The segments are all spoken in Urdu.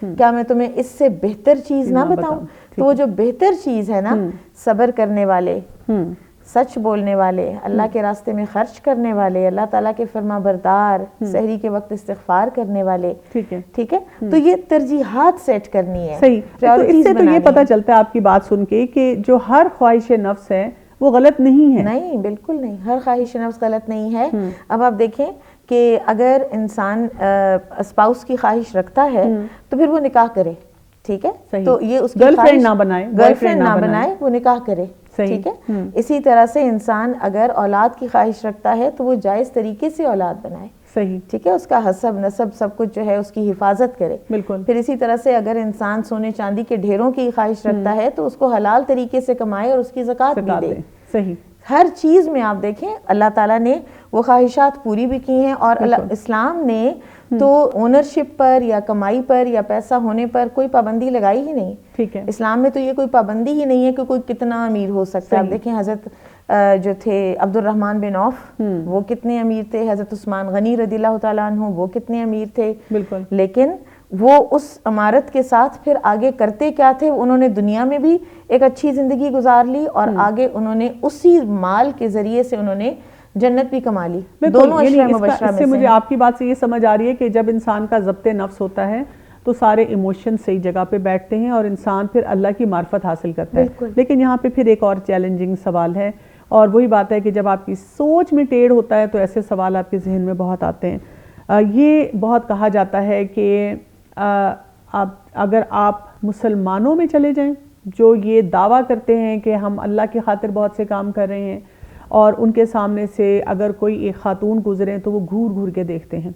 کیا میں تمہیں اس سے بہتر چیز نہ بتاؤں؟ تو وہ جو بہتر چیز ہے نا، صبر کرنے والے، سچ بولنے والے، اللہ کے راستے میں خرچ کرنے والے، اللہ تعالیٰ کے فرما بردار، سحری کے وقت استغفار کرنے والے، ٹھیک ہے، تو یہ ترجیحات سیٹ کرنی ہے. صحیح. تو اس سے تو یہ پتہ چلتا ہے آپ کی بات سن کے کہ جو ہر خواہش نفس ہے وہ غلط نہیں ہے. نہیں، بالکل نہیں، ہر خواہش نفس غلط نہیں ہے. اب آپ دیکھیں کہ اگر انسان اسپاؤس کی خواہش رکھتا ہے تو پھر وہ نکاح کرے، ٹھیک ہے، تو یہ اس کی گرل فرینڈ نہ بنائے، گرل فرینڈ نہ بنائے، وہ نکاح کرے، ٹھیک ہے. اسی طرح سے انسان اگر اولاد کی خواہش رکھتا ہے تو وہ جائز طریقے سے اولاد بنائے، صحیح، ٹھیک ہے، اس کا حسب نسب سب کچھ جو ہے اس کی حفاظت کرے. بالکل. پھر اسی طرح سے اگر انسان سونے چاندی کے ڈھیروں کی خواہش رکھتا ہے تو اس کو حلال طریقے سے کمائے اور اس کی زکوٰۃ بھی دے. صحیح. ہر چیز میں آپ دیکھیں اللہ تعالیٰ نے وہ خواہشات پوری بھی کی ہیں، اور اسلام نے تو اونرشپ پر یا کمائی پر یا پیسہ ہونے پر کوئی پابندی لگائی ہی نہیں. ٹھیک ہے. اسلام میں تو یہ کوئی پابندی ہی نہیں ہے کہ کوئی کتنا امیر ہو سکتا ہے. آپ دیکھیں حضرت جو تھے عبد الرحمن بن عوف، وہ کتنے امیر تھے. حضرت عثمان غنی رضی اللہ تعالیٰ عنہ، وہ کتنے امیر تھے. بالکل. لیکن وہ اس عمارت کے ساتھ پھر آگے کرتے کیا تھے؟ انہوں نے دنیا میں بھی ایک اچھی زندگی گزار لی اور آگے انہوں نے اسی مال کے ذریعے سے انہوں نے جنت بھی کما لی. دونوں اشرا مبشرہ میں سے. مجھے آپ کی بات سے یہ سمجھ آ رہی ہے کہ جب انسان کا ضبط نفس ہوتا ہے تو سارے ایموشن صحیح جگہ پہ بیٹھتے ہیں اور انسان پھر اللہ کی معرفت حاصل کرتا ہے. لیکن یہاں پہ پھر ایک اور چیلنجنگ سوال ہے، اور وہی بات ہے کہ جب آپ کی سوچ میں ٹیڑھ ہوتا ہے تو ایسے سوال آپ کے ذہن میں بہت آتے ہیں. یہ بہت کہا جاتا ہے کہ اگر آپ مسلمانوں میں چلے جائیں جو یہ دعویٰ کرتے ہیں کہ ہم اللہ کی خاطر بہت سے کام کر رہے ہیں، اور ان کے سامنے سے اگر کوئی ایک خاتون گزرے تو وہ گھور گھور کے دیکھتے ہیں.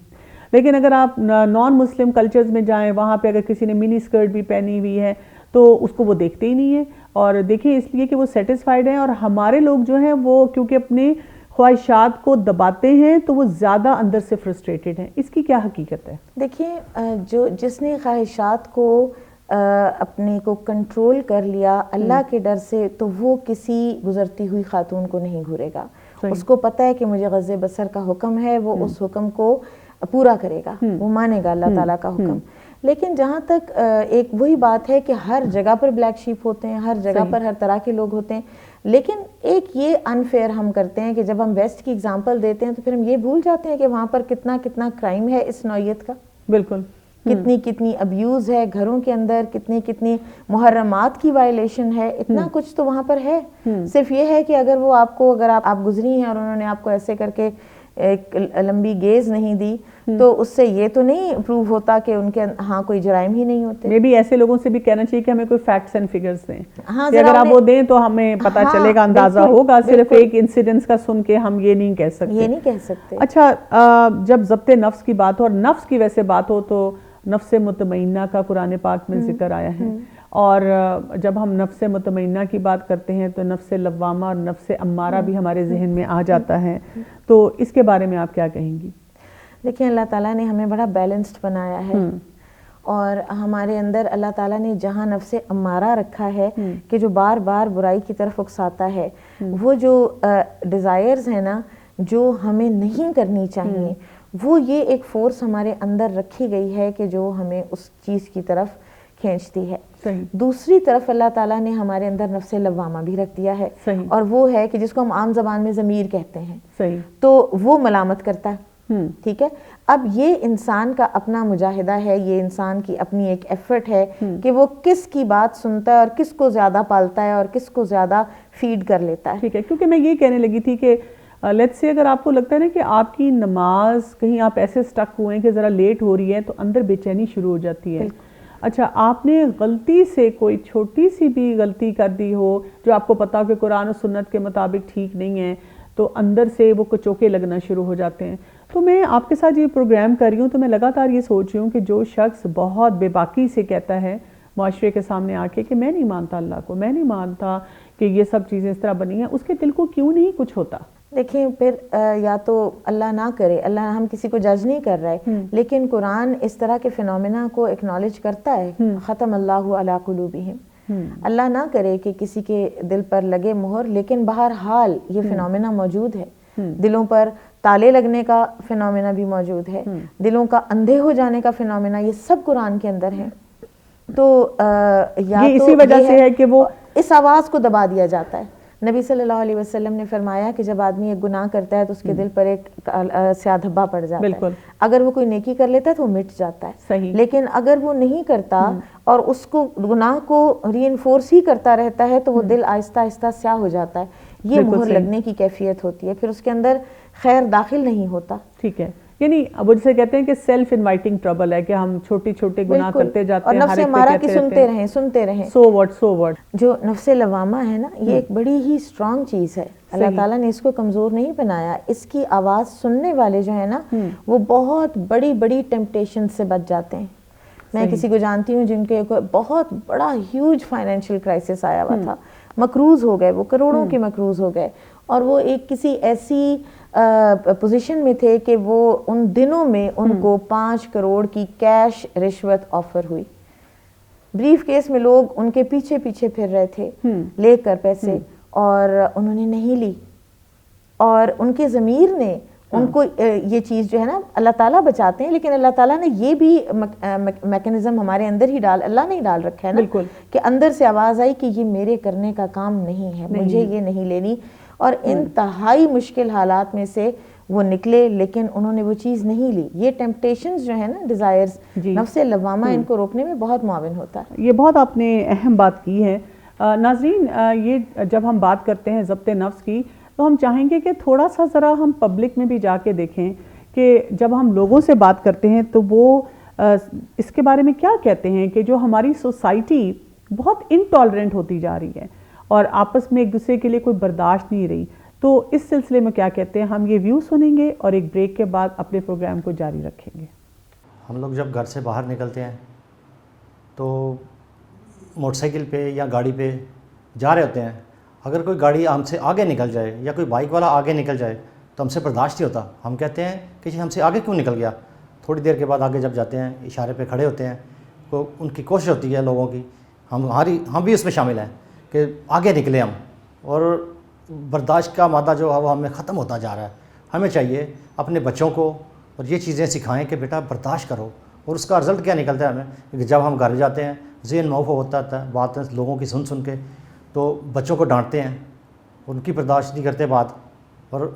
لیکن اگر آپ نان مسلم کلچرز میں جائیں، وہاں پہ اگر کسی نے منی اسکرٹ بھی پہنی ہوئی ہے تو اس کو وہ دیکھتے ہی نہیں ہیں. اور دیکھیں اس لیے کہ وہ سیٹسفائیڈ ہیں، اور ہمارے لوگ جو ہیں وہ کیونکہ اپنے خواہشات کو دباتے ہیں تو وہ زیادہ اندر سے فرسٹریٹڈ ہیں. اس کی کیا حقیقت ہے؟ دیکھیں، جس نے خواہشات کو اپنے کو کنٹرول کر لیا اللہ کے ڈر سے، تو وہ کسی گزرتی ہوئی خاتون کو نہیں گھورے گا. اس کو پتہ ہے کہ مجھے غض بصر کا حکم ہے، وہ اس حکم کو پورا کرے گا، وہ مانے گا اللہ تعالیٰ کا حکم. لیکن جہاں تک ایک وہی بات ہے کہ ہر جگہ پر بلیک شیپ ہوتے ہیں، ہر جگہ پر ہر طرح کے لوگ ہوتے ہیں. لیکن ایک یہ انفیئر ہم کرتے ہیں کہ جب ہم ویسٹ کی اگزامپل دیتے ہیں تو پھر ہم یہ بھول جاتے ہیں کہ وہاں پر کتنا کتنا کرائم ہے اس نوعیت کا. بالکل. کتنی کتنی ابیوز ہے گھروں کے اندر، کتنی کتنی محرمات کی وائلیشن ہے، اتنا کچھ تو وہاں پر ہے. صرف یہ ہے کہ اگر وہ اگر آپ گزری ہیں اور انہوں نے آپ کو ایسے کر کے ایک لمبی گیز نہیں دی تو اس سے یہ تو نہیں پروو ہوتا کہ ان کے ہاں کوئی جرائم ہی نہیں ہوتے. میں بھی ایسے لوگوں سے بھی کہنا چاہیے کہ ہمیں کوئی فیکٹس اینڈ فگرز دیں، اگر آپ وہ دیں تو ہمیں پتہ چلے گا، اندازہ ہوگا. صرف ایک انسیڈنس کا سن کے ہم یہ نہیں کہہ سکتے. اچھا، جب ضبط نفس کی بات ہو اور نفس کی ویسے بات ہو تو نفس مطمئنہ کا قرآن پاک میں ذکر آیا ہے، اور جب ہم نفس مطمئنہ کی بات کرتے ہیں تو نفس لوامہ اور نفس امارہ بھی ہمارے ذہن میں آ جاتا ہے. تو اس کے بارے میں آپ کیا کہیں گی؟ دیکھیں، اللہ تعالیٰ نے ہمیں بڑا بیلنسڈ بنایا ہے، اور ہمارے اندر اللہ تعالیٰ نے جہاں نفس امارہ رکھا ہے کہ جو بار بار برائی کی طرف اکساتا ہے، وہ جو ڈیزائرز ہیں نا جو ہمیں نہیں کرنی چاہیے، وہ یہ ایک فورس ہمارے اندر رکھی گئی ہے کہ جو ہمیں اس چیز کی طرف کھینچتی ہے. دوسری طرف اللہ تعالیٰ نے ہمارے اندر نفس لوامہ بھی رکھ دیا ہے، اور وہ ہے کہ جس کو ہم عام زبان میں ضمیر کہتے ہیں. تو وہ ملامت کرتا ہے، ٹھیک ہے. اب یہ انسان کا اپنا مجاہدہ ہے، یہ انسان کی اپنی ایک ایفرٹ ہے کہ وہ کس کی بات سنتا ہے اور کس کو زیادہ پالتا ہے اور کس کو زیادہ فیڈ کر لیتا ہے. ٹھیک ہے، کیونکہ میں یہ کہنے لگی تھی کہ لیٹس سے اگر آپ کو لگتا ہے نا کہ آپ کی نماز کہیں آپ ایسے سٹک ہوئے ہیں کہ ذرا لیٹ ہو رہی ہے تو اندر بے چینی شروع ہو جاتی ہے. اچھا، آپ نے غلطی سے کوئی چھوٹی سی بھی غلطی کر دی ہو جو آپ کو پتا ہو کہ قرآن و سنت کے مطابق ٹھیک نہیں ہے، تو اندر سے وہ کچوکے لگنا شروع ہو جاتے ہیں. تو میں آپ کے ساتھ یہ پروگرام کر رہی ہوں تو میں لگاتار یہ سوچ رہی ہوں کہ جو شخص بہت بے باکی سے کہتا ہے معاشرے کے سامنے آ کے کہ میں نہیں مانتا اللہ کو، میں نہیں مانتا کہ یہ سب چیزیں اس طرح بنی ہیں، اس کے دل کو کیوں نہیں کچھ ہوتا؟ دیکھیں، پھر یا تو اللہ نہ کرے، اللہ ہم کسی کو جج نہیں کر رہے، لیکن قرآن اس طرح کے فینومینا کو ایکنالج کرتا ہے. ختم اللہ علی قلوبہم، اللہ نہ کرے کہ کسی کے دل پر لگے مہر، لیکن بہرحال یہ فینومینا موجود ہے. دلوں پر تالے لگنے کا فینومینا بھی موجود ہے، دلوں کا اندھے ہو جانے کا فینومینا، یہ سب قرآن کے اندر ہے. تو یا یہ اسی وجہ سے ہے کہ وہ اس آواز کو دبا دیا جاتا ہے. نبی صلی اللہ علیہ وسلم نے فرمایا کہ جب آدمی ایک گناہ کرتا ہے تو اس کے دل پر ایک سیاہ دھبا پڑ جاتا ہے. اگر وہ کوئی نیکی کر لیتا ہے تو وہ مٹ جاتا ہے. صحیح. لیکن اگر وہ نہیں کرتا اور اس کو گناہ کو ری انفورس ہی کرتا رہتا ہے تو وہ دل آہستہ آہستہ سیاہ ہو جاتا ہے. یہ مہر لگنے کی کیفیت ہوتی ہے, پھر اس کے اندر خیر داخل نہیں ہوتا. ٹھیک ہے, یعنی وہ جسے کہتے ہیں کہ سیلف انوائٹنگ ٹربل ہے کہ ہم چھوٹی چھوٹے گناہ کرتے جاتے ہیں, اور نفس ہمارا کی سنتے رہیں. سو واٹ جو نفس لوامہ ہے نا, یہ ایک بڑی ہی اسٹرانگ چیز ہے. اللہ تعالیٰ نے اس کو کمزور نہیں بنایا. اس کی آواز سننے والے جو ہے نا وہ بہت بڑی بڑی ٹیمپٹیشن سے بچ جاتے ہیں. میں کسی کو جانتی ہوں جن کے بہت بڑا ہیوج فائنینشیل کرائسس آیا ہوا تھا, مقروض ہو گئے, وہ کروڑوں کے مقروض ہو گئے, اور وہ ایک کسی ایسی پوزیشن میں تھے کہ وہ ان دنوں میں ان کو 5 کروڑ کی کیش رشوت آفر ہوئی. بریف کیس میں لوگ ان کے پیچھے پیچھے پھر رہے تھے لے کر پیسے, اور انہوں نے نہیں لی. اور ان کے ضمیر نے ان کو یہ چیز جو ہے نا, اللہ تعالیٰ بچاتے ہیں, لیکن اللہ تعالیٰ نے یہ بھی میکنزم ہمارے اندر ہی اللہ نے ہی ڈال رکھا ہے نا, کہ اندر سے آواز آئی کہ یہ میرے کرنے کا کام نہیں ہے, مجھے یہ نہیں لینی. اور انتہائی مشکل حالات میں سے وہ نکلے, لیکن انہوں نے وہ چیز نہیں لی. یہ ٹیمپٹیشنز جو ہے نا, ڈیزائرز, نفس لوامہ, ان کو روکنے میں بہت معاون ہوتا ہے. یہ بہت آپ نے اہم بات کی ہے. ناظرین, یہ جب ہم بات کرتے ہیں ضبط نفس کی, تو ہم چاہیں گے کہ تھوڑا سا ذرا ہم پبلک میں بھی جا کے دیکھیں کہ جب ہم لوگوں سے بات کرتے ہیں تو وہ اس کے بارے میں کیا کہتے ہیں کہ جو ہماری سوسائٹی بہت انٹالرنٹ ہوتی جا رہی ہے اور آپس میں ایک دوسرے کے لیے کوئی برداشت نہیں رہی. تو اس سلسلے میں کیا کہتے ہیں, ہم یہ ویو سنیں گے اور ایک بریک کے بعد اپنے پروگرام کو جاری رکھیں گے. ہم لوگ جب گھر سے باہر نکلتے ہیں تو موٹر سائیکل پہ یا گاڑی پہ جا رہے ہوتے ہیں, اگر کوئی گاڑی ہم سے آگے نکل جائے یا کوئی بائک والا آگے نکل جائے تو ہم سے برداشت نہیں ہوتا. ہم کہتے ہیں کہ ہم سے آگے کیوں نکل گیا. تھوڑی دیر کے بعد آگے جب جاتے ہیں, اشارے پہ کھڑے ہوتے ہیں, تو ان کی کوشش ہوتی ہے لوگوں کی, ہم بھی اس میں شامل ہیں کہ آگے نکلیں ہم. اور برداشت کا مادہ جو ہے وہ ہمیں ختم ہوتا جا رہا ہے. ہمیں چاہیے اپنے بچوں کو اور یہ چیزیں سکھائیں کہ بیٹا برداشت کرو. اور اس کا رزلٹ کیا نکلتا ہے ہمیں کہ جب ہم گھر جاتے ہیں ذہن معاف ہوتا ہے باتیں لوگوں کی سن کے, تو بچوں کو ڈانٹتے ہیں, ان کی برداشت نہیں کرتے بات, اور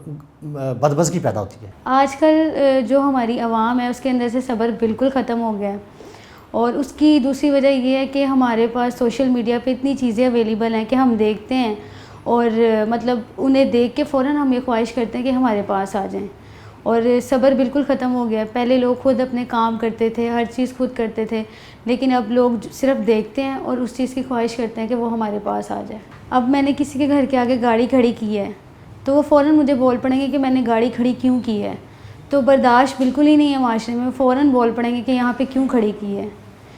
بدمزگی پیدا ہوتی ہے. آج کل جو ہماری عوام ہے اس کے اندر سے صبر بالکل ختم ہو گیا ہے, اور اس کی دوسری وجہ یہ ہے کہ ہمارے پاس سوشل میڈیا پہ اتنی چیزیں اویلیبل ہیں کہ ہم دیکھتے ہیں, اور مطلب انہیں دیکھ کے فوراً ہم یہ خواہش کرتے ہیں کہ ہمارے پاس آ جائیں, اور صبر بالکل ختم ہو گیا ہے. پہلے لوگ خود اپنے کام کرتے تھے, ہر چیز خود کرتے تھے, لیکن اب لوگ صرف دیکھتے ہیں اور اس چیز کی خواہش کرتے ہیں کہ وہ ہمارے پاس آ جائے. اب میں نے کسی کے گھر کے آگے گاڑی کھڑی کی ہے تو وہ فوراً مجھے بول پڑیں گے کہ میں نے گاڑی کھڑی کیوں کی ہے. تو برداشت بالکل ہی نہیں ہے معاشرے میں, فوراً بول پڑیں گے کہ یہاں پہ کیوں کھڑی کی ہے.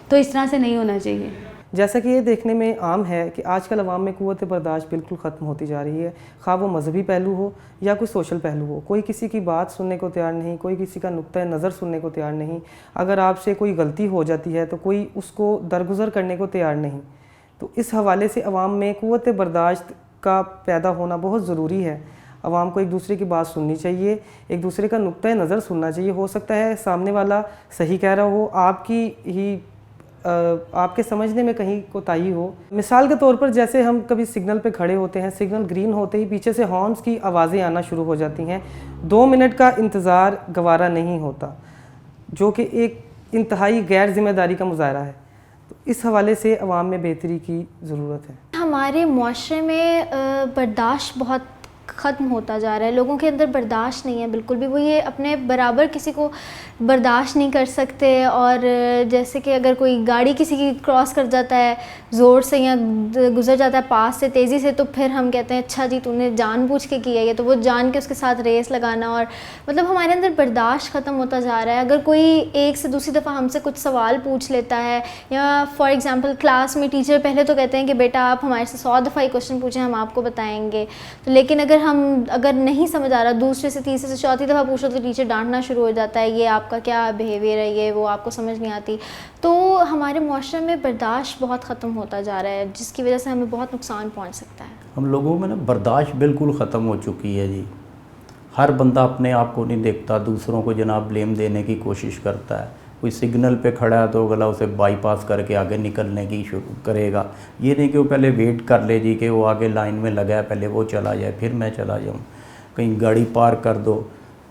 تو اس طرح سے نہیں ہونا چاہیے. جیسا کہ یہ دیکھنے میں عام ہے کہ آج کل عوام میں قوت برداشت بالکل ختم ہوتی جا رہی ہے, خواہ وہ مذہبی پہلو ہو یا کوئی سوشل پہلو ہو. کوئی کسی کی بات سننے کو تیار نہیں, کوئی کسی کا نقطۂ نظر سننے کو تیار نہیں. اگر آپ سے کوئی غلطی ہو جاتی ہے تو کوئی اس کو درگزر کرنے کو تیار نہیں. تو اس حوالے سے عوام میں قوت برداشت کا پیدا ہونا بہت ضروری ہے. عوام کو ایک دوسرے کی بات سننی چاہیے, ایک دوسرے کا نقطۂ نظر سننا چاہیے. ہو سکتا ہے سامنے والا صحیح کہہ رہا ہو, آپ کے سمجھنے میں کہیں کوتاہی ہو. مثال کے طور پر جیسے ہم کبھی سگنل پہ کھڑے ہوتے ہیں, سگنل گرین ہوتے ہی پیچھے سے ہارنس کی آوازیں آنا شروع ہو جاتی ہیں. 2 منٹ کا انتظار گوارا نہیں ہوتا, جو کہ ایک انتہائی غیر ذمہ داری کا مظاہرہ ہے. تو اس حوالے سے عوام میں بہتری کی ضرورت ہے. ہمارے معاشرے میں برداشت بہت ختم ہوتا جا رہا ہے. لوگوں کے اندر برداشت نہیں ہے بالکل بھی. وہ یہ اپنے برابر کسی کو برداشت نہیں کر سکتے, اور جیسے کہ اگر کوئی گاڑی کسی کی کراس کر جاتا ہے زور سے یا گزر جاتا ہے پاس سے تیزی سے, تو پھر ہم کہتے ہیں اچھا جی تو نے جان بوجھ کے کیا ہے, تو وہ جان کے اس کے ساتھ ریس لگانا. اور مطلب ہمارے اندر برداشت ختم ہوتا جا رہا ہے. اگر کوئی ایک سے دوسری دفعہ ہم سے کچھ سوال پوچھ لیتا ہے, یا فار ایگزامپل کلاس میں ٹیچر پہلے تو کہتے ہیں کہ بیٹا آپ ہمارے سے 100 دفعہ یہ کوشچن پوچھیں, ہم آپ کو بتائیں گے. تو لیکن اگر نہیں سمجھ آ رہا, دوسرے سے تیسرے سے چوتھی دفعہ پوچھو تو ٹیچر ڈانٹنا شروع ہو جاتا ہے, یہ آپ کا کیا بیہیویئر ہے, یہ وہ آپ کو سمجھ نہیں آتی. تو ہمارے معاشرے میں برداشت بہت ختم ہوتا جا رہا ہے, جس کی وجہ سے ہمیں بہت نقصان پہنچ سکتا ہے. ہم لوگوں میں نا برداشت بالکل ختم ہو چکی ہے جی. ہر بندہ اپنے آپ کو نہیں دیکھتا, دوسروں کو جناب بلیم دینے کی کوشش کرتا ہے. کوئی سگنل پہ کھڑا ہے تو اگلا اسے بائی پاس کر کے آگے نکلنے کی شروع کرے گا. یہ نہیں کہ وہ پہلے ویٹ کر لے جی کہ وہ آگے لائن میں لگا ہے پہلے وہ چلا جائے پھر میں چلا جاؤں. کہیں گاڑی پارک کر دو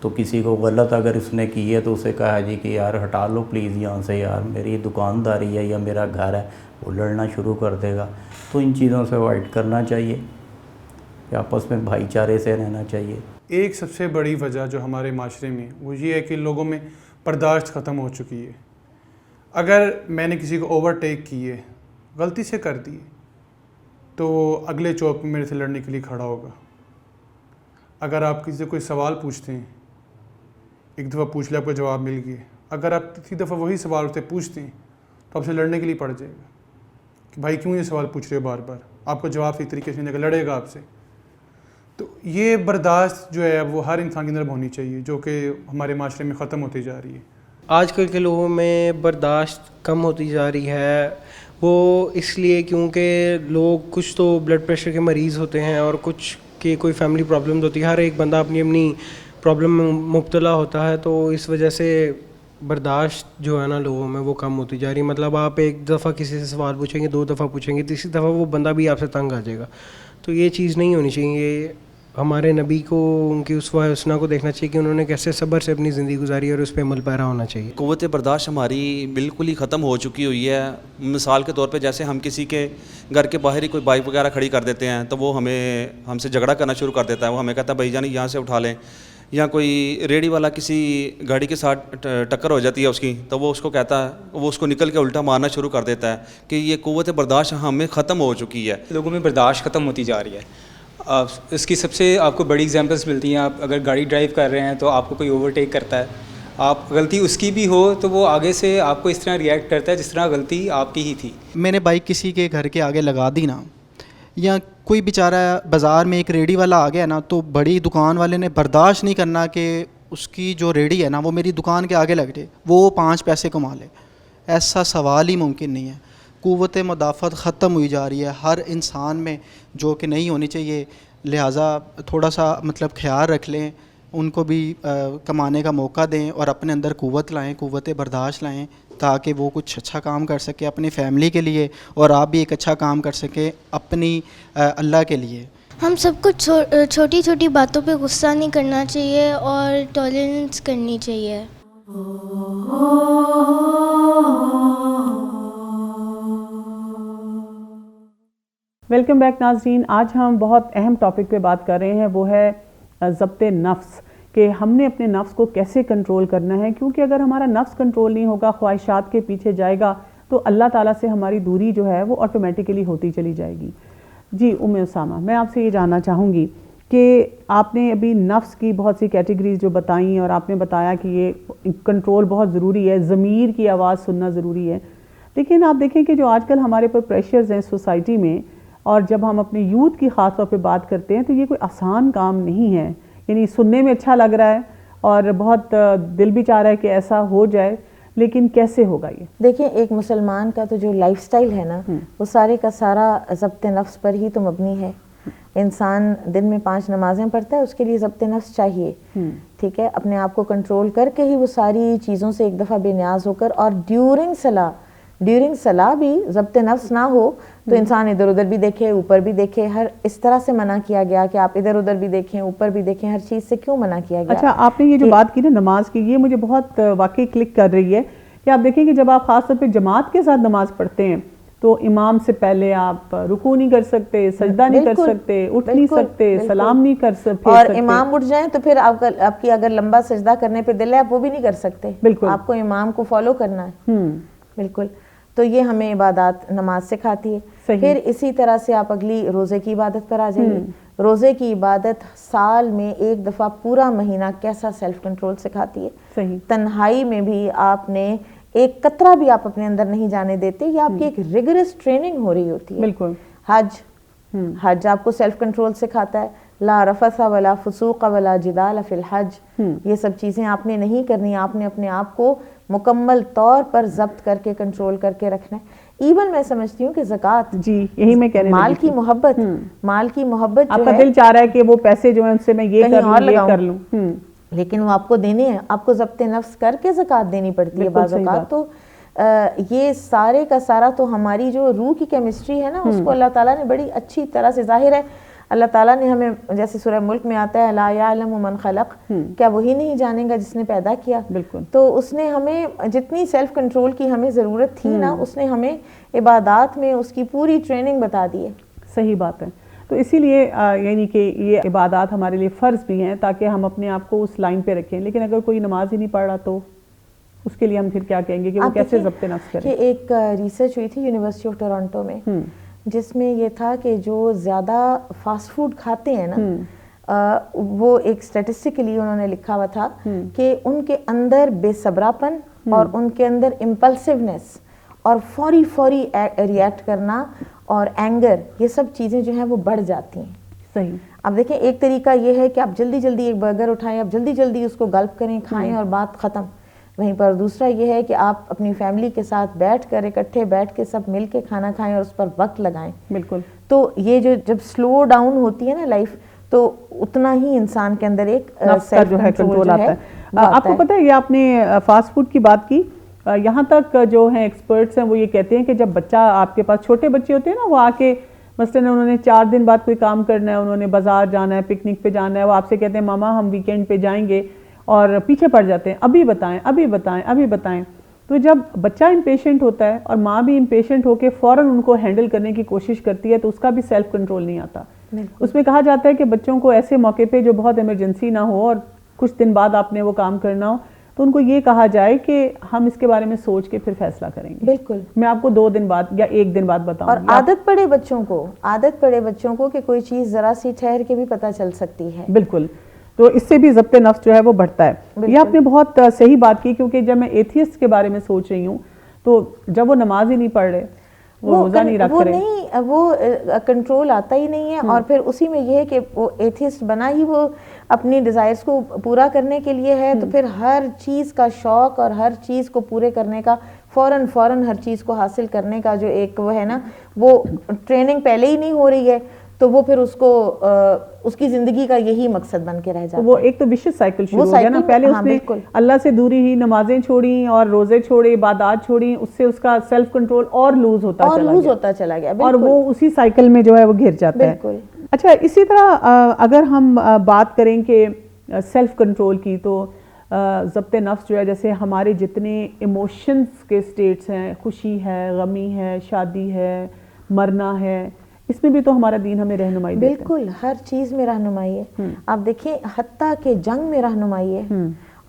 تو کسی کو غلط اگر اس نے کی ہے تو اسے کہا جی کہ یار ہٹا لو پلیز یہاں سے, یار میری دکانداری ہے یا میرا گھر ہے, وہ لڑنا شروع کر دے گا. تو ان چیزوں سے اوائڈ کرنا چاہیے کہ آپس میں بھائی چارے سے رہنا چاہیے. ایک سب سے بڑی وجہ جو ہمارے معاشرے میں وہ یہ ہے کہ لوگوں میں برداشت ختم ہو چکی ہے. اگر میں نے کسی کو اوور ٹیک کی ہے, غلطی سے کر دی, تو اگلے چوک میں میرے سے لڑنے کے لیے کھڑا ہوگا. اگر آپ کسی سے کوئی سوال پوچھتے ہیں, ایک دفعہ پوچھ لے آپ کو جواب مل گیا, اگر آپ تیسری دفعہ وہی سوال اسے پوچھتے ہیں تو آپ سے لڑنے کے لیے پڑ جائے گا کہ بھائی کیوں یہ سوال پوچھ رہے ہو بار بار, آپ کو جواب صحیح طریقے سے نہیں دے گا, لڑے گا آپ سے. تو یہ برداشت جو ہے وہ ہر انسان کے اندر ہونی چاہیے, جو کہ ہمارے معاشرے میں ختم ہوتی جا رہی ہے. آج کل کے لوگوں میں برداشت کم ہوتی جا رہی ہے. وہ اس لیے کیونکہ لوگ کچھ تو بلڈ پریشر کے مریض ہوتے ہیں اور کچھ کی کوئی فیملی پرابلم ہوتی ہے. ہر ایک بندہ اپنی اپنی پرابلم میں مبتلا ہوتا ہے, تو اس وجہ سے برداشت جو ہے نا لوگوں میں وہ کم ہوتی جا رہی ہے. مطلب آپ ایک دفعہ کسی سے سوال پوچھیں گے, 2 دفعہ پوچھیں گے, تیسری دفعہ وہ بندہ بھی آپ سے تنگ آ جائے گا. تو یہ چیز نہیں ہونی چاہیے. ہمارے نبی کو ان کی اسوہ حسنہ کو دیکھنا چاہیے کہ انہوں نے کیسے صبر سے اپنی زندگی گزاری اور اس پہ عمل پیرا ہونا چاہیے. قوت برداشت ہماری بالکل ہی ختم ہو چکی ہوئی ہے. مثال کے طور پہ جیسے ہم کسی کے گھر کے باہر ہی کوئی بائک وغیرہ کھڑی کر دیتے ہیں تو وہ ہم سے جھگڑا کرنا شروع کر دیتا ہے. وہ ہمیں کہتا ہے بھائی جان یہاں سے اٹھا لیں, یا کوئی ریڑھی والا کسی گاڑی کے ساتھ ٹکر ہو جاتی ہے اس کی, تو وہ اس کو کہتا ہے, وہ اس کو نکل کے الٹا مارنا شروع کر دیتا ہے کہ یہ قوت برداشت ہمیں ختم ہو چکی ہے. لوگوں میں برداشت ختم ہوتی جا رہی ہے. اس کی سب سے آپ کو بڑی ایگزامپلس ملتی ہیں. آپ اگر گاڑی ڈرائیو کر رہے ہیں تو آپ کو کوئی اوور ٹیک کرتا ہے, آپ غلطی اس کی بھی ہو تو وہ آگے سے آپ کو اس طرح ریئیکٹ کرتا ہے جس طرح غلطی آپ کی ہی تھی. میں نے بائک کسی کے گھر کے آگے لگا دی نا, یا کوئی بیچارہ بازار میں ایک ریڑھی والا آ گیا نا, تو بڑی دکان والے نے برداشت نہیں کرنا کہ اس کی جو ریڑھی ہے نا وہ میری دکان کے آگے لگ جائے, وہ 5 پیسے کما لے. ایسا سوال ہی ممکن نہیں ہے. قوت مدافعت ختم ہوئی جا رہی ہے ہر انسان میں, جو کہ نہیں ہونی چاہیے. لہٰذا تھوڑا سا مطلب خیال رکھ لیں, ان کو بھی کمانے کا موقع دیں اور اپنے اندر قوت لائیں, قوت برداشت لائیں, تاکہ وہ کچھ اچھا کام کر سکے اپنی فیملی کے لیے, اور آپ بھی ایک اچھا کام کر سکیں اپنی اللہ کے لیے. ہم سب کو چھوٹی چھوٹی باتوں پہ غصہ نہیں کرنا چاہیے اور ٹالرنس کرنی چاہیے. ویلکم بیک ناظرین. آج ہم بہت اہم ٹاپک پہ بات کر رہے ہیں, وہ ہے ضبط نفس, کہ ہم نے اپنے نفس کو کیسے کنٹرول کرنا ہے. کیونکہ اگر ہمارا نفس کنٹرول نہیں ہوگا, خواہشات کے پیچھے جائے گا, تو اللہ تعالیٰ سے ہماری دوری جو ہے وہ آٹومیٹیکلی ہوتی چلی جائے گی. جی اسامہ, میں آپ سے یہ جاننا چاہوں گی کہ آپ نے ابھی نفس کی بہت سی کیٹیگریز جو بتائیں, اور آپ نے بتایا کہ یہ کنٹرول بہت ضروری ہے, ضمیر کی آواز سننا ضروری ہے. لیکن آپ دیکھیں کہ جو آج کل ہمارے پر پریشرز ہیں سوسائٹی میں, اور جب ہم اپنے یوتھ کی خاص طور پہ بات کرتے ہیں, تو یہ کوئی آسان کام نہیں ہے. یعنی سننے میں اچھا لگ رہا ہے اور بہت دل بھی چاہ رہا ہے کہ ایسا ہو جائے, لیکن کیسے ہوگا یہ؟ دیکھیں, ایک مسلمان کا تو جو لائف سٹائل ہے نا, وہ سارے کا سارا ضبط نفس پر ہی تو مبنی ہے. انسان دن میں 5 نمازیں پڑھتا ہے, اس کے لیے ضبط نفس چاہیے. ٹھیک ہے, اپنے آپ کو کنٹرول کر کے ہی وہ ساری چیزوں سے ایک دفعہ بے نیاز ہو کر, اور ڈیورنگ صلاح بھی ضبط نفس نہ ہو تو انسان ادھر ادھر بھی دیکھے, اوپر بھی دیکھے. ہر اس طرح سے منع کیا گیا کہ آپ ادھر ادھر بھی دیکھیں, اوپر بھی دیکھیں, ہر چیز سے کیوں منع کیا گیا. اچھا, آپ نے یہ جو بات کی نا نماز کی, یہ مجھے بہت واقعی کلک کر رہی ہے کہ آپ دیکھیں کہ جب آپ خاص طور پہ جماعت کے ساتھ نماز پڑھتے ہیں تو امام سے پہلے آپ رکوع نہیں کر سکتے, سجدہ نہیں کر سکتے, اٹھ نہیں سکتے, سلام نہیں کر سکتے, اور امام اٹھ جائیں تو پھر آپ کی اگر لمبا سجدہ کرنے پہ دل ہے آپ وہ بھی نہیں کر سکتے. بالکل, آپ کو امام کو فالو کرنا ہے. بالکل, تو یہ ہمیں عبادات نماز سکھاتی ہے. پھر اسی طرح سے آپ اگلی روزے کی عبادت پر آ جائیے. روزے کی عبادت سال میں ایک دفعہ پورا مہینہ کیسا سیلف کنٹرول سکھاتی ہے. تنہائی میں بھی آپ نے ایک قطرہ بھی آپ اپنے اندر نہیں جانے دیتے, یہ آپ کی ایک ریگرس ٹریننگ ہو رہی ہوتی ہے. بالکل. حج آپ کو سیلف کنٹرول سکھاتا ہے. لا رفث ولا فسوق ولا جدال فی الحج. یہ سب چیزیں آپ نے نہیں کرنی, آپ نے اپنے آپ کو مکمل طور پر ضبط کر کے کنٹرول کر کے رکھنا ہے. ایون میں سمجھتی ہوں کہ زکوٰۃ, جی یہی میں کہہ رہی ہوں, مال کی محبت آپ کا دل چاہ رہا ہے کہ وہ پیسے جو ہیں ان سے میں یہ کر لوں. لیکن وہ آپ کو دینے ہیں, آپ کو ضبط نفس کر کے زکوٰۃ دینی پڑتی ہے بعض اوقات. تو یہ سارے کا سارا تو ہماری جو روح کی کیمسٹری ہے نا, اس کو اللہ تعالیٰ نے بڑی اچھی طرح سے, ظاہر ہے اللہ تعالیٰ نے ہمیں, جیسے سورہ ملک میں آتا ہے لا یعلم من خلق, کیا وہی نہیں جانے گا جس نے پیدا کیا. تو اس نے ہمیں جتنی سیلف کنٹرول کی ہمیں ضرورت تھی نا, اس نے ہمیں عبادات میں اس کی پوری ٹریننگ بتا دی ہے. صحیح بات ہے. تو اسی لیے یعنی کہ یہ عبادات ہمارے لیے فرض بھی ہیں تاکہ ہم اپنے آپ کو اس لائن پہ رکھیں. لیکن اگر کوئی نماز ہی نہیں پڑھ رہا تو اس کے لیے ہم پھر کیا کہیں گے کہ وہ کیسے ضبط نفس کریں؟ کہ ایک ریسرچ ہوئی تھی یونیورسٹی آف ٹورانٹو میں, جس میں یہ تھا کہ جو زیادہ فاسٹ فوڈ کھاتے ہیں نا, وہ ایک اسٹیٹسٹکلی انہوں نے لکھا ہوا تھا کہ ان کے اندر بے صبراپن اور ان کے اندر امپلسونیس اور فوری ریئیکٹ کرنا اور اینگر, یہ سب چیزیں جو ہیں وہ بڑھ جاتی ہیں. صحیح. اب دیکھیں ایک طریقہ یہ ہے کہ آپ جلدی جلدی ایک برگر اٹھائیں, آپ جلدی جلدی اس کو گلپ کریں, کھائیں اور بات ختم. وہیں پر دوسرا یہ ہے کہ آپ اپنی فیملی کے ساتھ بیٹھ کر اکٹھے بیٹھ کے سب مل کے کھانا کھائیں اور اس پر وقت لگائیں. بالکل. تو یہ جو جب سلو ڈاؤن ہوتی ہے نا لائف, تو اتنا ہی انسان کے اندر ایک سیلف کنٹرول آتا ہے. آپ کو پتہ ہے, یہ آپ نے فاسٹ فوڈ کی بات کی, یہاں تک جو ہیں ایکسپرٹس ہیں وہ یہ کہتے ہیں کہ جب بچہ آپ کے پاس, چھوٹے بچے ہوتے ہیں نا, وہ آ کے مثلاً انہوں نے 4 دن بعد کوئی کام کرنا ہے, انہوں نے بازار جانا ہے, پکنک پہ جانا ہے, وہ آپ سے کہتے ہیں ماما ہم ویکینڈ پہ جائیں گے, اور پیچھے پڑ جاتے ہیں ابھی بتائیں ابھی بتائیں ابھی بتائیں. تو جب بچہ امپیشنٹ ہوتا ہے اور ماں بھی امپیشنٹ ہو کے فوراً ان کو ہینڈل کرنے کی کوشش کرتی ہے, تو اس کا بھی سیلف کنٹرول نہیں آتا. اس میں کہا جاتا ہے کہ بچوں کو ایسے موقع پہ جو بہت ایمرجنسی نہ ہو اور کچھ دن بعد آپ نے وہ کام کرنا ہو, تو ان کو یہ کہا جائے کہ ہم اس کے بارے میں سوچ کے پھر فیصلہ کریں گے. بالکل. میں آپ کو 2 دن بعد یا 1 دن بعد بتاؤں. اور عادت پڑے بچوں کو کہ کوئی چیز ذرا سی ٹھہر کے بھی پتہ چل سکتی ہے. بالکل. تو اس سے بھی ضبط نفس جو ہے وہ بڑھتا ہے. یہ آپ نے بہت صحیح بات کی, کیونکہ جب میں ایتھیسٹ کے بارے میں سوچ رہی ہوں, تو جب وہ نماز ہی نہیں پڑھ رہے, وہ روزہ نہیں رکھ رہے, وہ کنٹرول آتا ہی نہیں ہے. اور پھر اسی میں یہ ہے کہ وہ ایتھیسٹ بنا ہی وہ اپنی ڈیزائرز کو پورا کرنے کے لیے ہے, تو پھر ہر چیز کا شوق اور ہر چیز کو پورے کرنے کا, فوراً ہر چیز کو حاصل کرنے کا جو ایک وہ ہے نا, وہ ٹریننگ پہلے ہی نہیں ہو رہی ہے, تو وہ پھر اس کو اس کی زندگی کا یہی مقصد بن کے رہ جاتا ہے. وہ ایک تو وشیس سائیکل شروع ہو گیا نا. پہلے اس نے اللہ سے دوری ہی, نمازیں چھوڑی اور روزے چھوڑے, عبادات چھوڑی, اس سے اس کا سیلف کنٹرول اور لوز ہوتا چلا گیا, اور وہ اسی سائیکل میں جو ہے وہ گر جاتا ہے. اچھا, اسی طرح اگر ہم بات کریں کہ سیلف کنٹرول کی, تو ضبط نفس جو ہے, جیسے ہمارے جتنے ایموشنز کے سٹیٹس ہیں, خوشی ہے, غمی ہے, شادی ہے, مرنا ہے, اس میں بھی تو ہمارا دین ہمیں رہنمائی دیتا ہے. بالکل, ہر چیز میں رہنمائی ہے. آپ دیکھیں حتیٰ کہ جنگ میں رہنمائی ہے.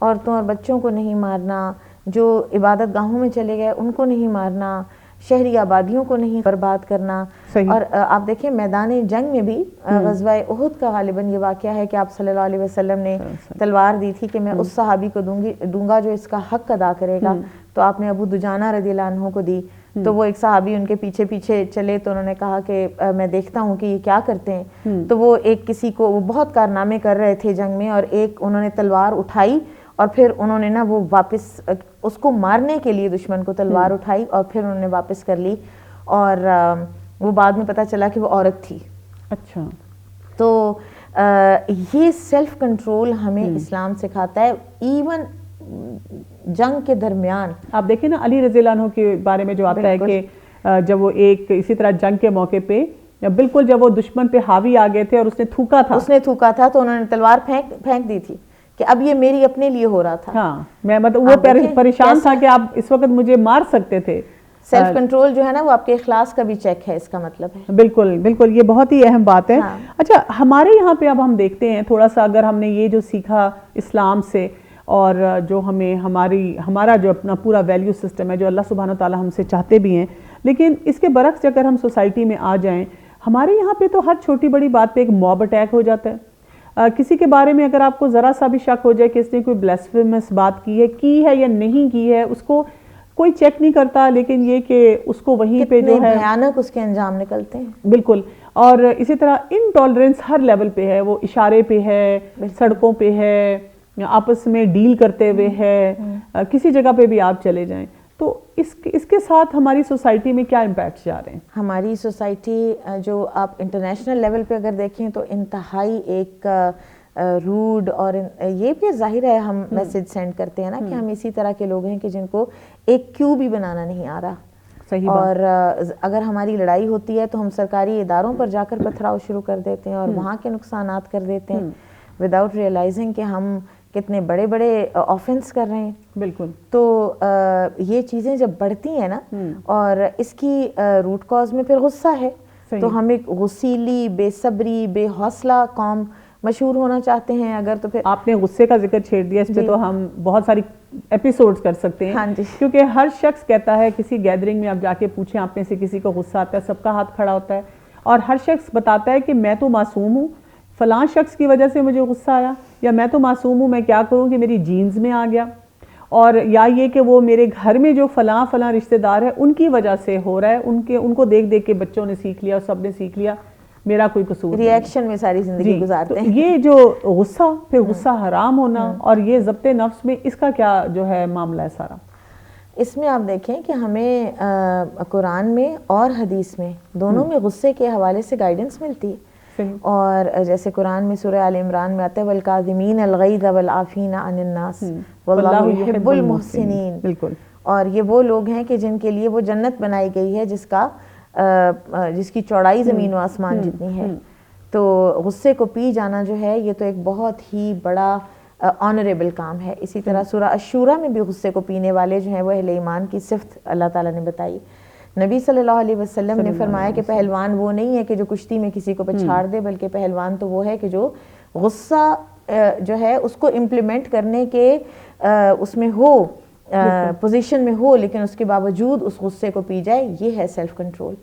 عورتوں اور بچوں کو نہیں مارنا, جو عبادت گاہوں میں چلے گئے ان کو نہیں مارنا, شہری آبادیوں کو نہیں برباد کرنا. اور آپ دیکھیں میدان جنگ میں بھی غزوہ احد کا غالباً یہ واقعہ ہے کہ آپ صلی اللہ علیہ وسلم نے تلوار دی تھی کہ میں اس صحابی کو دوں گا جو اس کا حق ادا کرے گا, تو آپ نے ابو دجانہ رضی اللہ عنہ کو دی. تو وہ ایک صحابی ان کے پیچھے پیچھے چلے, تو انہوں نے کہا کہ میں دیکھتا ہوں کہ یہ کیا کرتے ہیں. تو وہ ایک کسی کو, وہ بہت کارنامے کر رہے تھے جنگ میں, اور ایک انہوں نے تلوار اٹھائی اور پھر انہوں نے نا وہ واپس اس کو مارنے کے لیے دشمن کو تلوار اٹھائی اور پھر انہوں نے واپس کر لی, اور وہ بعد میں پتہ چلا کہ وہ عورت تھی. اچھا. تو یہ سیلف کنٹرول ہمیں اسلام سکھاتا ہے. ایون جنگ کے درمیان آپ دیکھیں نا, علی رضی اللہ عنہ کے بارے میں جو آتا ہے کہ جب وہ ایک اسی طرح جنگ کے موقع پہ بالکل جب وہ دشمن پہ حاوی آ گئے تھے اور اس نے تھوکا تھا تو انہوں نے تلوار پھینک دی تھی کہ اب یہ میری اپنے لیے ہو رہا تھا. ہاں, میں مطلب وہ پریشان تھا کہ آپ اس وقت مجھے مار سکتے تھے. سیلف کنٹرول جو ہے نا وہ آپ کے اخلاص کا بھی چیک ہے, اس کا مطلب ہے. بالکل بالکل, یہ بہت ہی اہم بات ہے. اچھا, ہمارے یہاں پہ اب ہم دیکھتے ہیں تھوڑا سا, اگر ہم نے یہ جو سیکھا اسلام سے, اور جو ہمیں ہمارا جو اپنا پورا ویلیو سسٹم ہے جو اللہ سبحانہ وتعالیٰ ہم سے چاہتے بھی ہیں, لیکن اس کے برعکس اگر ہم سوسائٹی میں آ جائیں, ہمارے یہاں پہ تو ہر چھوٹی بڑی بات پہ ایک موب اٹیک ہو جاتا ہے. کسی کے بارے میں اگر آپ کو ذرا سا بھی شک ہو جائے کہ اس نے کوئی بلیسفیمس بات کی ہے یا نہیں کی ہے, اس کو کوئی چیک نہیں کرتا, لیکن یہ کہ اس کو وہیں پہ جو ہے بھیانک اس کے انجام نکلتے ہیں. بالکل. اور اسی طرح انٹالرنس ہر لیول پہ ہے, وہ اشارے پہ ہے, سڑکوں پہ ہے, آپس میں ڈیل کرتے ہوئے ہے, کسی جگہ پہ بھی آپ چلے جائیں. تو اس کے ساتھ ہماری سوسائٹی میں کیا امپیکٹس جا رہے ہیں؟ ہماری سوسائٹی جو آپ انٹرنیشنل لیول پہ اگر دیکھیں تو انتہائی ایک روڈ، اور یہ بھی ظاہر ہے ہم میسج سینڈ کرتے ہیں نا کہ ہم اسی طرح کے لوگ ہیں کہ جن کو ایک کیو بھی بنانا نہیں آ رہا. اور اگر ہماری لڑائی ہوتی ہے تو ہم سرکاری اداروں پر جا کر پتھراؤ شروع کر دیتے ہیں اور وہاں کے نقصانات کر دیتے ہیں وداؤٹ ریئلائزنگ کہ ہم کتنے بڑے بڑے آفینس کر رہے ہیں. بالکل. تو یہ چیزیں جب بڑھتی ہیں نا، اور اس کی روٹ کاز میں پھر غصہ ہے، تو ہم ایک غصیلی، بے صبری، بے حوصلہ قوم مشہور ہونا چاہتے ہیں. اگر تو پھر آپ نے غصے کا ذکر چھیڑ دیا، اس پہ تو ہم بہت ساری ایپیسوڈز کر سکتے ہیں. کیونکہ ہر شخص کہتا ہے، کسی گیدرنگ میں آپ جا کے پوچھیں آپ میں سے کسی کو غصہ آتا ہے، سب کا ہاتھ کھڑا ہوتا ہے، اور ہر شخص بتاتا ہے کہ میں تو معصوم ہوں، فلاں شخص کی وجہ سے مجھے غصہ آیا، یا میں تو معصوم ہوں، میں کیا کروں کہ میری جینز میں آ گیا، اور یا یہ کہ وہ میرے گھر میں جو فلاں رشتہ دار ہے ان کی وجہ سے ہو رہا ہے، ان کو دیکھ دیکھ کے بچوں نے سیکھ لیا اور سب نے سیکھ لیا، میرا کوئی قصور ری ایکشن میں ساری زندگی گزارتے ہیں. یہ جو غصہ، پھر غصہ حرام ہونا اور یہ ضبط نفس میں اس کا کیا جو ہے معاملہ ہے سارا؟ اس میں آپ دیکھیں کہ ہمیں قرآن میں اور حدیث میں دونوں میں غصے کے حوالے سے گائیڈنس ملتی ہے. اور جیسے قرآن میں سورہ آل عمران میں آتا ہے وَالْكَاظِمِينَ الْغَيْظَ وَالْعَافِينَ عَنِ النَّاسِ وَاللَّهُ يُحِبُّ الْمُحْسِنِينَ. بالکل. اور یہ وہ لوگ ہیں کہ جن کے لیے وہ جنت بنائی گئی ہے جس کی چوڑائی زمین و آسمان جتنی ہے. تو غصے کو پی جانا جو ہے یہ تو ایک بہت ہی بڑا آنریبل کام ہے. اسی طرح سورہ الشورى میں بھی غصے کو پینے والے جو ہیں وہ اہل ایمان کی صفت اللہ تعالیٰ نے بتائی. نبی صلی اللہ علیہ وسلم نے فرمایا کہ پہلوان وہ نہیں ہے کہ جو کشتی میں کسی کو پچھاڑ دے، بلکہ پہلوان تو وہ ہے کہ جو غصہ جو ہے اس کو امپلیمنٹ کرنے کے اس میں ہو، پوزیشن میں ہو، لیکن اس کے باوجود اس غصے کو پی جائے. یہ ہے سیلف کنٹرول،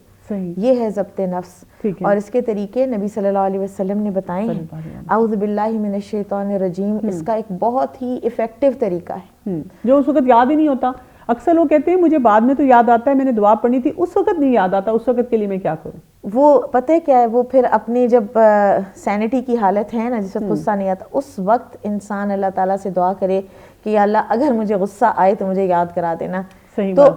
یہ ہے ضبط نفس. اور اس کے طریقے نبی صلی اللہ علیہ وسلم نے بتائے ہیں. اعوذ باللہ من الشیطان الرجیم اس کا ایک بہت ہی ایفیکٹو طریقہ ہے جو اس وقت یاد ہی نہیں ہوتا. اکثر لوگ کہتے ہیں مجھے بعد میں تو یاد آتا ہے، میں نے دعا پڑھنی تھی، اس وقت نہیں یاد آتا، اس وقت کے لیے میں کیا کروں؟ وہ پتہ ہے کیا ہے، وہ پھر اپنی جب سینٹی کی حالت ہے نا، جس وقت غصہ نہیں آتا، اس وقت انسان اللہ تعالیٰ سے دعا کرے کہ یا اللہ اگر مجھے غصہ آئے تو مجھے یاد کرا دینا. تو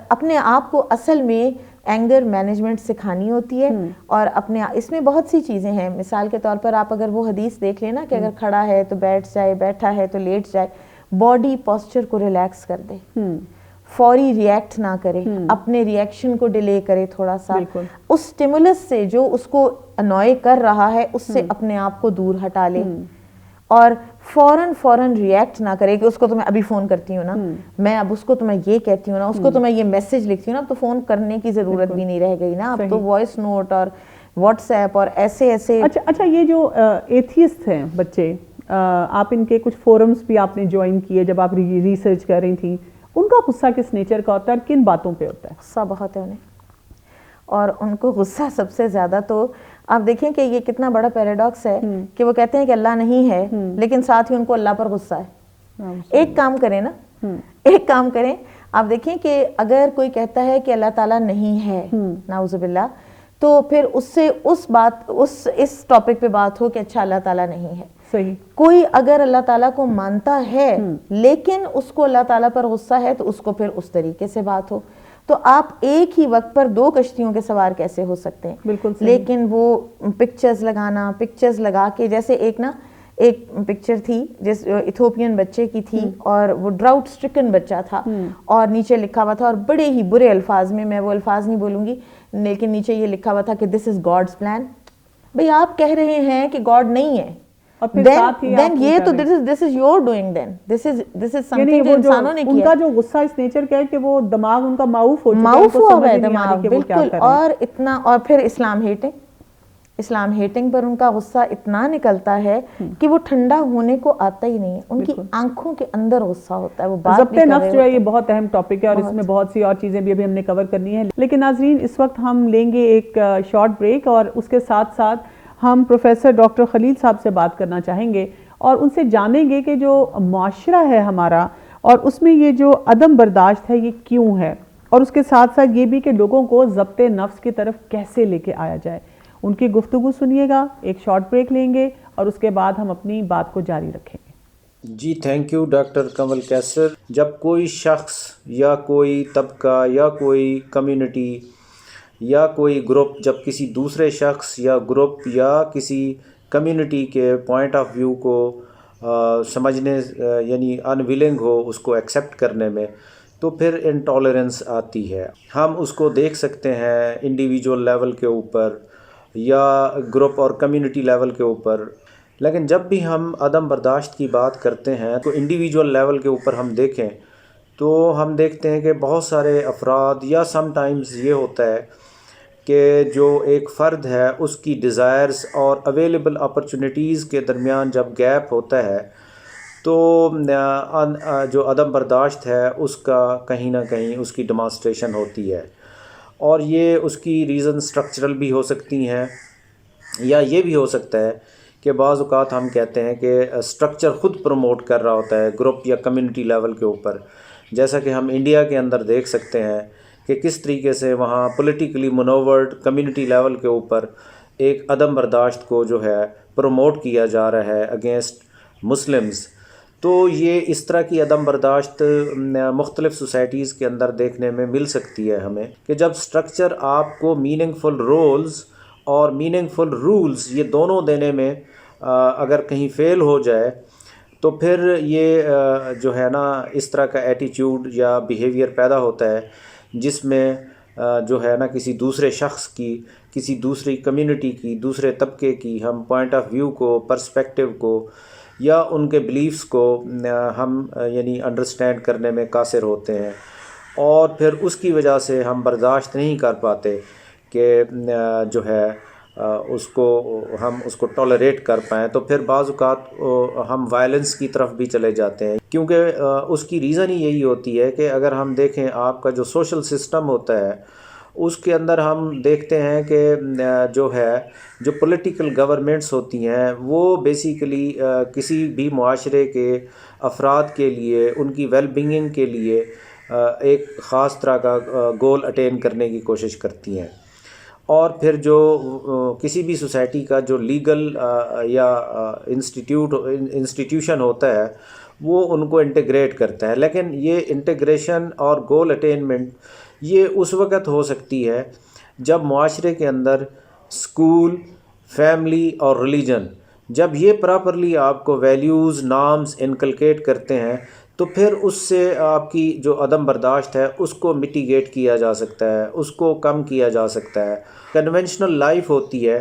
اپنے آپ کو اصل میں اینگر مینجمنٹ سکھانی ہوتی ہے. اور اپنے اس میں بہت سی چیزیں ہیں. مثال کے طور پر آپ اگر وہ حدیث دیکھ لیں نا کہ اگر کھڑا ہے تو بیٹھ جائے، بیٹھا ہے تو لیٹ جائے، باڈی پوسچر کو ریلیکس کر دے، فوری ریئیکٹ نہ کرے، اپنے ریئیکشن کو ڈیلے کرے تھوڑا سا، اس سٹیمولس سے جو اس کو انوائے کر رہا ہے اس سے اپنے آپ کو دور ہٹا لے، اور فوراً ریئیکٹ نہ کرے کہ اس کو تو میں ابھی فون کرتی ہوں نا، میں اب اس کو تو میں یہ کہتی ہوں نا، اس کو تو میں یہ میسج لکھتی ہوں نا. اب تو فون کرنے کی ضرورت بھی نہیں رہ گئی نا، اب تو وائس نوٹ اور واٹس ایپ اور ایسے. اچھا یہ جو ایتھیسٹ ہیں بچے، آپ ان کے کچھ فورمز بھی آپ نے جوائن کیے جب آپ ریسرچ کر رہی تھیں، ان کا غصہ کس نیچر کا ہوتا ہے اور کن باتوں پہ ہوتا ہے؟ غصہ بہت ہے انہیں، اور ان کو غصہ سب سے زیادہ تو آپ دیکھیں کہ یہ کتنا بڑا پیراڈاکس ہے کہ وہ کہتے ہیں کہ اللہ نہیں ہے لیکن ساتھ ہی ان کو اللہ پر غصہ ہے. ایک کام کریں نا، ایک کام کریں، آپ دیکھیں کہ اگر کوئی کہتا ہے کہ اللہ تعالیٰ نہیں ہے، نعوذ باللہ، تو پھر اس سے اس ٹاپک پہ بات ہو کہ اچھا اللہ تعالیٰ نہیں ہے. صحیح. کوئی اگر اللہ تعالیٰ کو مانتا ہے لیکن اس کو اللہ تعالیٰ پر غصہ ہے تو اس کو پھر اس طریقے سے بات ہو. تو آپ ایک ہی وقت پر دو کشتیوں کے سوار کیسے ہو سکتے ہیں؟ بالکل. لیکن وہ پکچرز لگا کے، جیسے ایک پکچر تھی جس ایتھوپین بچے کی تھی، اور وہ ڈراؤٹ سٹرکن بچہ تھا، اور نیچے لکھا ہوا تھا، اور بڑے ہی برے الفاظ میں وہ الفاظ نہیں بولوں گی، لیکن نیچے یہ لکھا ہوا تھا کہ دس از گاڈز پلان. بھئی آپ کہہ رہے ہیں کہ گاڈ نہیں ہے، then یہ تو this is your doing, then this is something جو انسانوں نے کیا. ان کا جو غصہ اس نیچر کا ہے کہ وہ دماغ ان کا معوف ہو ہوا ہے دماغ، بالکل. اور اتنا، اور پھر اسلام ہیٹنگ پر ان کا غصہ اتنا نکلتا ہے کہ وہ ٹھنڈا ہونے کو آتا ہی نہیں ہے، ان کی آنکھوں کے اندر غصہ ہوتا ہے. وہ بات ضبط نفس جو ہے یہ بہت اہم ٹاپک ہے، اور اس میں بہت سی اور چیزیں بھی ابھی ہم نے کور کرنی ہے. لیکن ناظرین اس وقت ہم لیں گے ایک شارٹ بریک، اور اس کے ساتھ ساتھ ہم پروفیسر ڈاکٹر خلیل صاحب سے بات کرنا چاہیں گے اور ان سے جانیں گے کہ جو معاشرہ ہے ہمارا اور اس میں یہ جو عدم برداشت ہے یہ کیوں ہے، اور اس کے ساتھ ساتھ یہ بھی کہ لوگوں کو ضبط نفس کی طرف کیسے لے کے آیا جائے. ان کی گفتگو سنیے گا، ایک شارٹ بریک لیں گے اور اس کے بعد ہم اپنی بات کو جاری رکھیں گے. جی تھینک یو ڈاکٹر کمل کیسر. جب کوئی شخص یا کوئی طبقہ یا کوئی کمیونٹی یا کوئی گروپ جب کسی دوسرے شخص یا گروپ یا کسی کمیونٹی کے پوائنٹ آف ویو کو سمجھنے یعنی انویلنگ ہو اس کو ایکسیپٹ کرنے میں، تو پھر انٹالرنس آتی ہے. ہم اس کو دیکھ سکتے ہیں انڈیویجول لیول کے اوپر یا گروپ اور کمیونٹی لیول کے اوپر، لیکن جب بھی ہم عدم برداشت کی بات کرتے ہیں تو انڈیویجول لیول کے اوپر ہم دیکھیں تو ہم دیکھتے ہیں کہ بہت سارے افراد یا سم ٹائمز یہ ہوتا ہے کہ جو ایک فرد ہے اس کی ڈیزائرز اور اویلیبل اپرچونیٹیز کے درمیان جب گیپ ہوتا ہے تو جو عدم برداشت ہے اس کا کہیں نہ کہیں اس کی ڈیمانسٹریشن ہوتی ہے. اور یہ اس کی ریزن سٹرکچرل بھی ہو سکتی ہیں، یا یہ بھی ہو سکتا ہے کہ بعض اوقات ہم کہتے ہیں کہ سٹرکچر خود پروموٹ کر رہا ہوتا ہے گروپ یا کمیونٹی لیول کے اوپر، جیسا کہ ہم انڈیا کے اندر دیکھ سکتے ہیں کہ کس طریقے سے وہاں پولیٹیکلی منورڈ کمیونٹی لیول کے اوپر ایک عدم برداشت کو جو ہے پروموٹ کیا جا رہا ہے اگینسٹ مسلمز. تو یہ اس طرح کی عدم برداشت مختلف سوسائٹیز کے اندر دیکھنے میں مل سکتی ہے ہمیں، کہ جب سٹرکچر آپ کو میننگ فل رولز اور میننگ فل رولز یہ دونوں دینے میں اگر کہیں فیل ہو جائے تو پھر یہ جو ہے نا اس طرح کا ایٹیچیوڈ یا بیہیویئر پیدا ہوتا ہے جس میں جو ہے نا کسی دوسرے شخص کی، کسی دوسری کمیونٹی کی، دوسرے طبقے کی ہم پوائنٹ آف ویو کو، پرسپیکٹیو کو یا ان کے بلیفز کو ہم یعنی انڈرسٹینڈ کرنے میں قاصر ہوتے ہیں، اور پھر اس کی وجہ سے ہم برداشت نہیں کر پاتے کہ جو ہے اس کو ٹالریٹ کر پائیں. تو پھر بعض اوقات ہم وائلنس کی طرف بھی چلے جاتے ہیں، کیونکہ اس کی ریزن ہی یہی ہوتی ہے کہ اگر ہم دیکھیں آپ کا جو سوشل سسٹم ہوتا ہے اس کے اندر ہم دیکھتے ہیں کہ جو پولیٹیکل گورنمنٹس ہوتی ہیں وہ بیسیکلی کسی بھی معاشرے کے افراد کے لیے ان کی ویل بینگنگ کے لیے ایک خاص طرح کا گول اٹین کرنے کی کوشش کرتی ہیں. اور پھر جو کسی بھی سوسائٹی کا جو لیگل یا انسٹیٹیوشن ہوتا ہے وہ ان کو انٹیگریٹ کرتا ہے، لیکن یہ انٹیگریشن اور گول اٹینمنٹ یہ اس وقت ہو سکتی ہے جب معاشرے کے اندر اسکول، فیملی اور ریلیجن جب یہ پراپرلی آپ کو ویلیوز، نارمز انکلکیٹ کرتے ہیں تو پھر اس سے آپ کی جو عدم برداشت ہے اس کو میٹیگیٹ کیا جا سکتا ہے، اس کو کم کیا جا سکتا ہے. کنونشنل لائف ہوتی ہے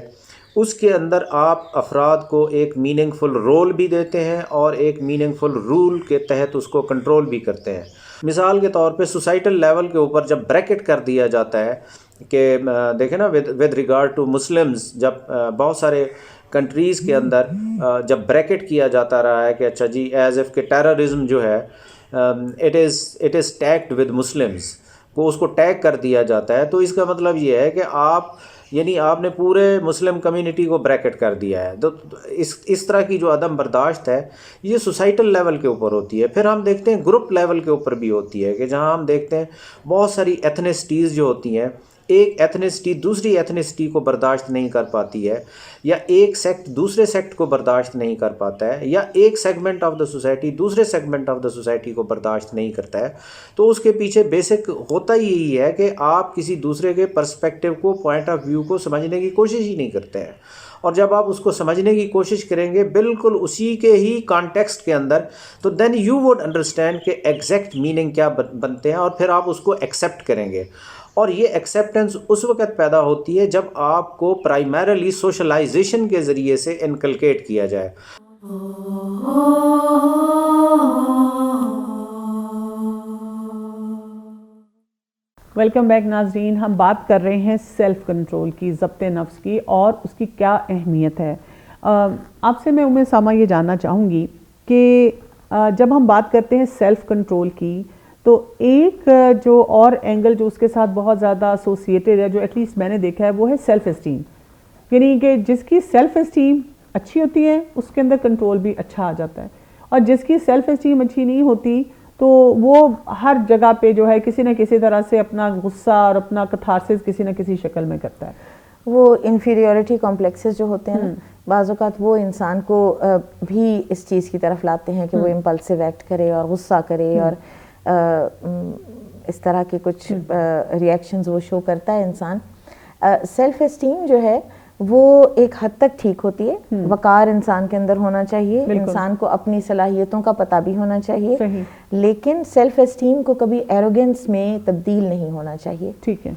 اس کے اندر آپ افراد کو ایک میننگ فل رول بھی دیتے ہیں اور ایک میننگ فل رول کے تحت اس کو کنٹرول بھی کرتے ہیں. مثال کے طور پہ سوسائٹل لیول کے اوپر جب بریکٹ کر دیا جاتا ہے کہ دیکھیں نا ود ریگارڈ ٹو مسلمز، جب بہت سارے کنٹریز کے اندر جب بریکٹ کیا جاتا رہا ہے کہ اچھا جی ایز ایف کہ ٹیررزم جو ہے it is tagged with Muslims, کو اس کو ٹیگ کر دیا جاتا ہے، تو اس کا مطلب یہ ہے کہ آپ نے پورے مسلم کمیونٹی کو بریکٹ کر دیا ہے. تو اس طرح کی جو عدم برداشت ہے یہ سوسائٹل لیول کے اوپر ہوتی ہے. پھر ہم دیکھتے ہیں گروپ لیول کے اوپر بھی ہوتی ہے کہ جہاں ہم دیکھتے ہیں بہت ساری ایتھنسٹیز جو ہوتی ہیں، ایک ایتھنسٹی دوسری ایتھنسٹی کو برداشت نہیں کر پاتی ہے، یا ایک سیکٹ دوسرے سیکٹ کو برداشت نہیں کر پاتا ہے، یا ایک سیگمنٹ آف دا سوسائٹی دوسرے سیگمنٹ آف دا سوسائٹی کو برداشت نہیں کرتا ہے. تو اس کے پیچھے بیسک ہوتا ہی یہی ہے کہ آپ کسی دوسرے کے پرسپیکٹیو کو، پوائنٹ آف ویو کو سمجھنے کی کوشش ہی نہیں کرتے ہیں. اور جب آپ اس کو سمجھنے کی کوشش کریں گے بالکل اسی کے ہی کانٹیکسٹ کے اندر، تو دین یو وڈ انڈرسٹینڈ کہ ایگزیکٹ میننگ کیا بنتے ہیں، اور پھر آپ اس کو ایکسیپٹ کریں گے. اور یہ ایکسیپٹنس اس وقت پیدا ہوتی ہے جب آپ کو پرائمریلی سوشلائزیشن کے ذریعے سے انکلکیٹ کیا جائے. ویلکم بیک ناظرین، ہم بات کر رہے ہیں سیلف کنٹرول کی، ضبط نفس کی، اور اس کی کیا اہمیت ہے. آپ سے میں ساما یہ جاننا چاہوں گی کہ جب ہم بات کرتے ہیں سیلف کنٹرول کی تو ایک جو اور اینگل جو اس کے ساتھ بہت زیادہ ایسوسیٹیڈ ہے، جو ایٹ لیسٹ میں نے دیکھا ہے، وہ ہے سیلف اسٹیم. یعنی کہ جس کی سیلف اسٹیم اچھی ہوتی ہے اس کے اندر کنٹرول بھی اچھا آ جاتا ہے، اور جس کی سیلف اسٹیم اچھی نہیں ہوتی تو وہ ہر جگہ پہ جو ہے کسی نہ کسی طرح سے اپنا غصہ اور اپنا کتھارسس کسی نہ کسی شکل میں کرتا ہے. وہ انفیریورٹی کمپلیکسز جو ہوتے ہیں نا، بعض اوقات وہ انسان کو بھی اس چیز کی طرف لاتے ہیں کہ وہ امپلسو ایکٹ کرے اور غصہ کرے اور اس طرح کے کچھ ریئیکشنز وہ شو کرتا ہے انسان. سیلف اسٹیم جو ہے وہ ایک حد تک ٹھیک ہوتی ہے. وقار انسان کے اندر ہونا چاہیے, انسان کو اپنی صلاحیتوں کا پتہ بھی ہونا چاہیے, لیکن سیلف اسٹیم کو کبھی ایروگنس میں تبدیل نہیں ہونا چاہیے. ٹھیک ہے.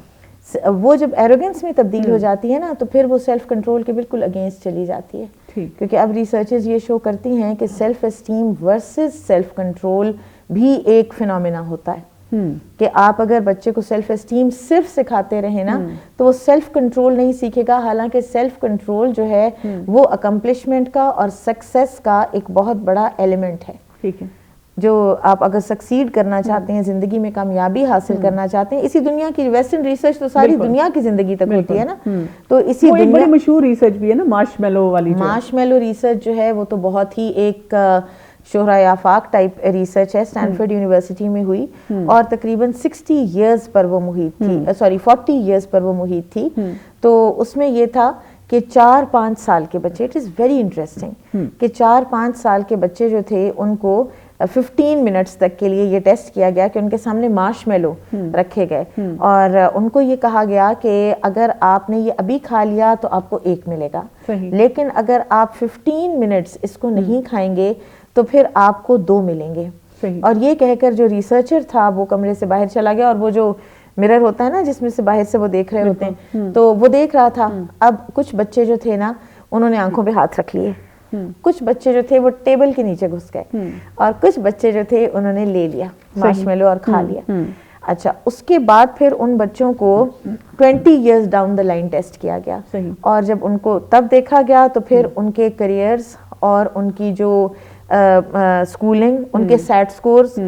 وہ جب ایروگنس میں تبدیل ہو جاتی ہے نا تو پھر وہ سیلف کنٹرول کے بالکل اگینسٹ چلی جاتی ہے. کیونکہ اب ریسرچز یہ شو کرتی ہیں کہ self esteem versus self control بھی ایک فینومینا ہوتا ہے. کہ آپ اگر بچے کو سیلف اسٹیم صرف سکھاتے رہیں نا تو وہ سیلف کنٹرول نہیں سیکھے گا. حالانکہ سیلف کنٹرول جو ہے وہ اکمپلشمنٹ کا اور سکسیس کا ایک بہت بڑا ایلیمنٹ ہے. ٹھیک ہے. جو آپ اگر سکسیڈ کرنا چاہتے ہیں, زندگی میں کامیابی حاصل کرنا چاہتے ہیں, اسی دنیا کی ویسٹرن ریسرچ تو ساری دنیا کی زندگی تک ہوتی ہے نا, تو اسی دنیا بڑی مشہور ریسرچ بھی ہے نا مارشمیلو والی. مارشمیلو ریسرچ جو ہے وہ تو بہت ہی ایک شہرۂ آفاق ٹائپ ریسرچ ہے, اسٹینفورڈ یونیورسٹی میں ہوئی اور تقریباً 60 ایئرز پر وہ محیط تھی, 40 ایئرز پر وہ محیط تھی. تو اس میں یہ تھا کہ 4-5 سال کے بچے, اٹ از ویری انٹرسٹنگ کہ 4-5 سال کے بچے جو تھے ان کو 15 منٹس تک کے لیے یہ ٹیسٹ کیا گیا کہ ان کے سامنے مارشمیلو رکھے گئے اور ان کو یہ کہا گیا کہ اگر آپ نے یہ ابھی کھا لیا تو آپ کو 1 ملے گا, لیکن اگر آپ 15 منٹس اس کو نہیں کھائیں گے تو پھر آپ کو 2 ملیں گے. اور یہ کہہ کر جو ریسرچر تھا وہ کمرے سے باہر چلا گیا, اور وہ جو مرر ہوتا ہے نا جس میں سے باہر سے وہ دیکھ رہے ہوتے ہیں, تو وہ دیکھ رہا تھا. اب کچھ بچے جو تھے نا انہوں نے آنکھوں پہ ہاتھ رکھ لیے, کچھ بچے جو تھے وہ ٹیبل کے نیچے گھس گئے, اور کچھ بچے جو تھے انہوں نے لے لیا مارشمیلو اور کھا لیا. اچھا, اس کے بعد پھر ان بچوں کو 20 years down the line test کیا گیا, اور جب ان کو تب دیکھا گیا تو پھر ان کے کریئرز اور ان کی جو اسکولنگ, ان کے سیٹ سکورز,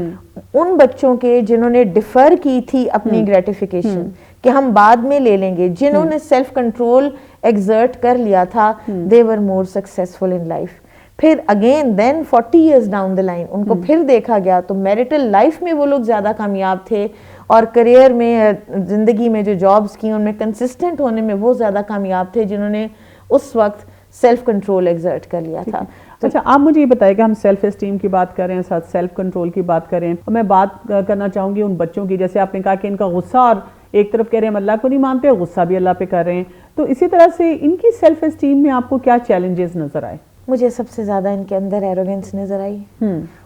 ان بچوں کے جنہوں نے ڈیفر کی تھی اپنی گریٹیفیکیشن کہ ہم بعد میں لے لیں گے, جنہوں نے سیلف کنٹرول ایگزرٹ کر لیا تھا, they were more successful in life. پھر again then 40 years down the line ان کو پھر دیکھا گیا تو میرٹل لائف میں وہ لوگ زیادہ کامیاب تھے, اور کریئر میں, زندگی میں جو جابس کی ان میں کنسسٹنٹ ہونے میں وہ زیادہ کامیاب تھے جنہوں نے اس وقت سیلف کنٹرول ایگزرٹ کر لیا تھا. اچھا, آپ مجھے یہ بتائیں کہ ہم سیلف اسٹیم کی بات کر رہے ہیں, ساتھ سیلف کنٹرول کی بات کر رہے ہیں, اور میں بات کرنا چاہوں گی ان بچوں کی, جیسے آپ نے کہا کہ ان کا غصہ, اور ایک طرف کہہ رہے ہیں ہم اللہ کو نہیں مانتے, غصہ بھی اللہ پہ کر رہے ہیں, تو اسی طرح سے ان کی سیلف اسٹیم میں آپ کو کیا چیلنجز نظر آئے؟ مجھے سب سے زیادہ ان کے اندر ایروگنس نظر آئی,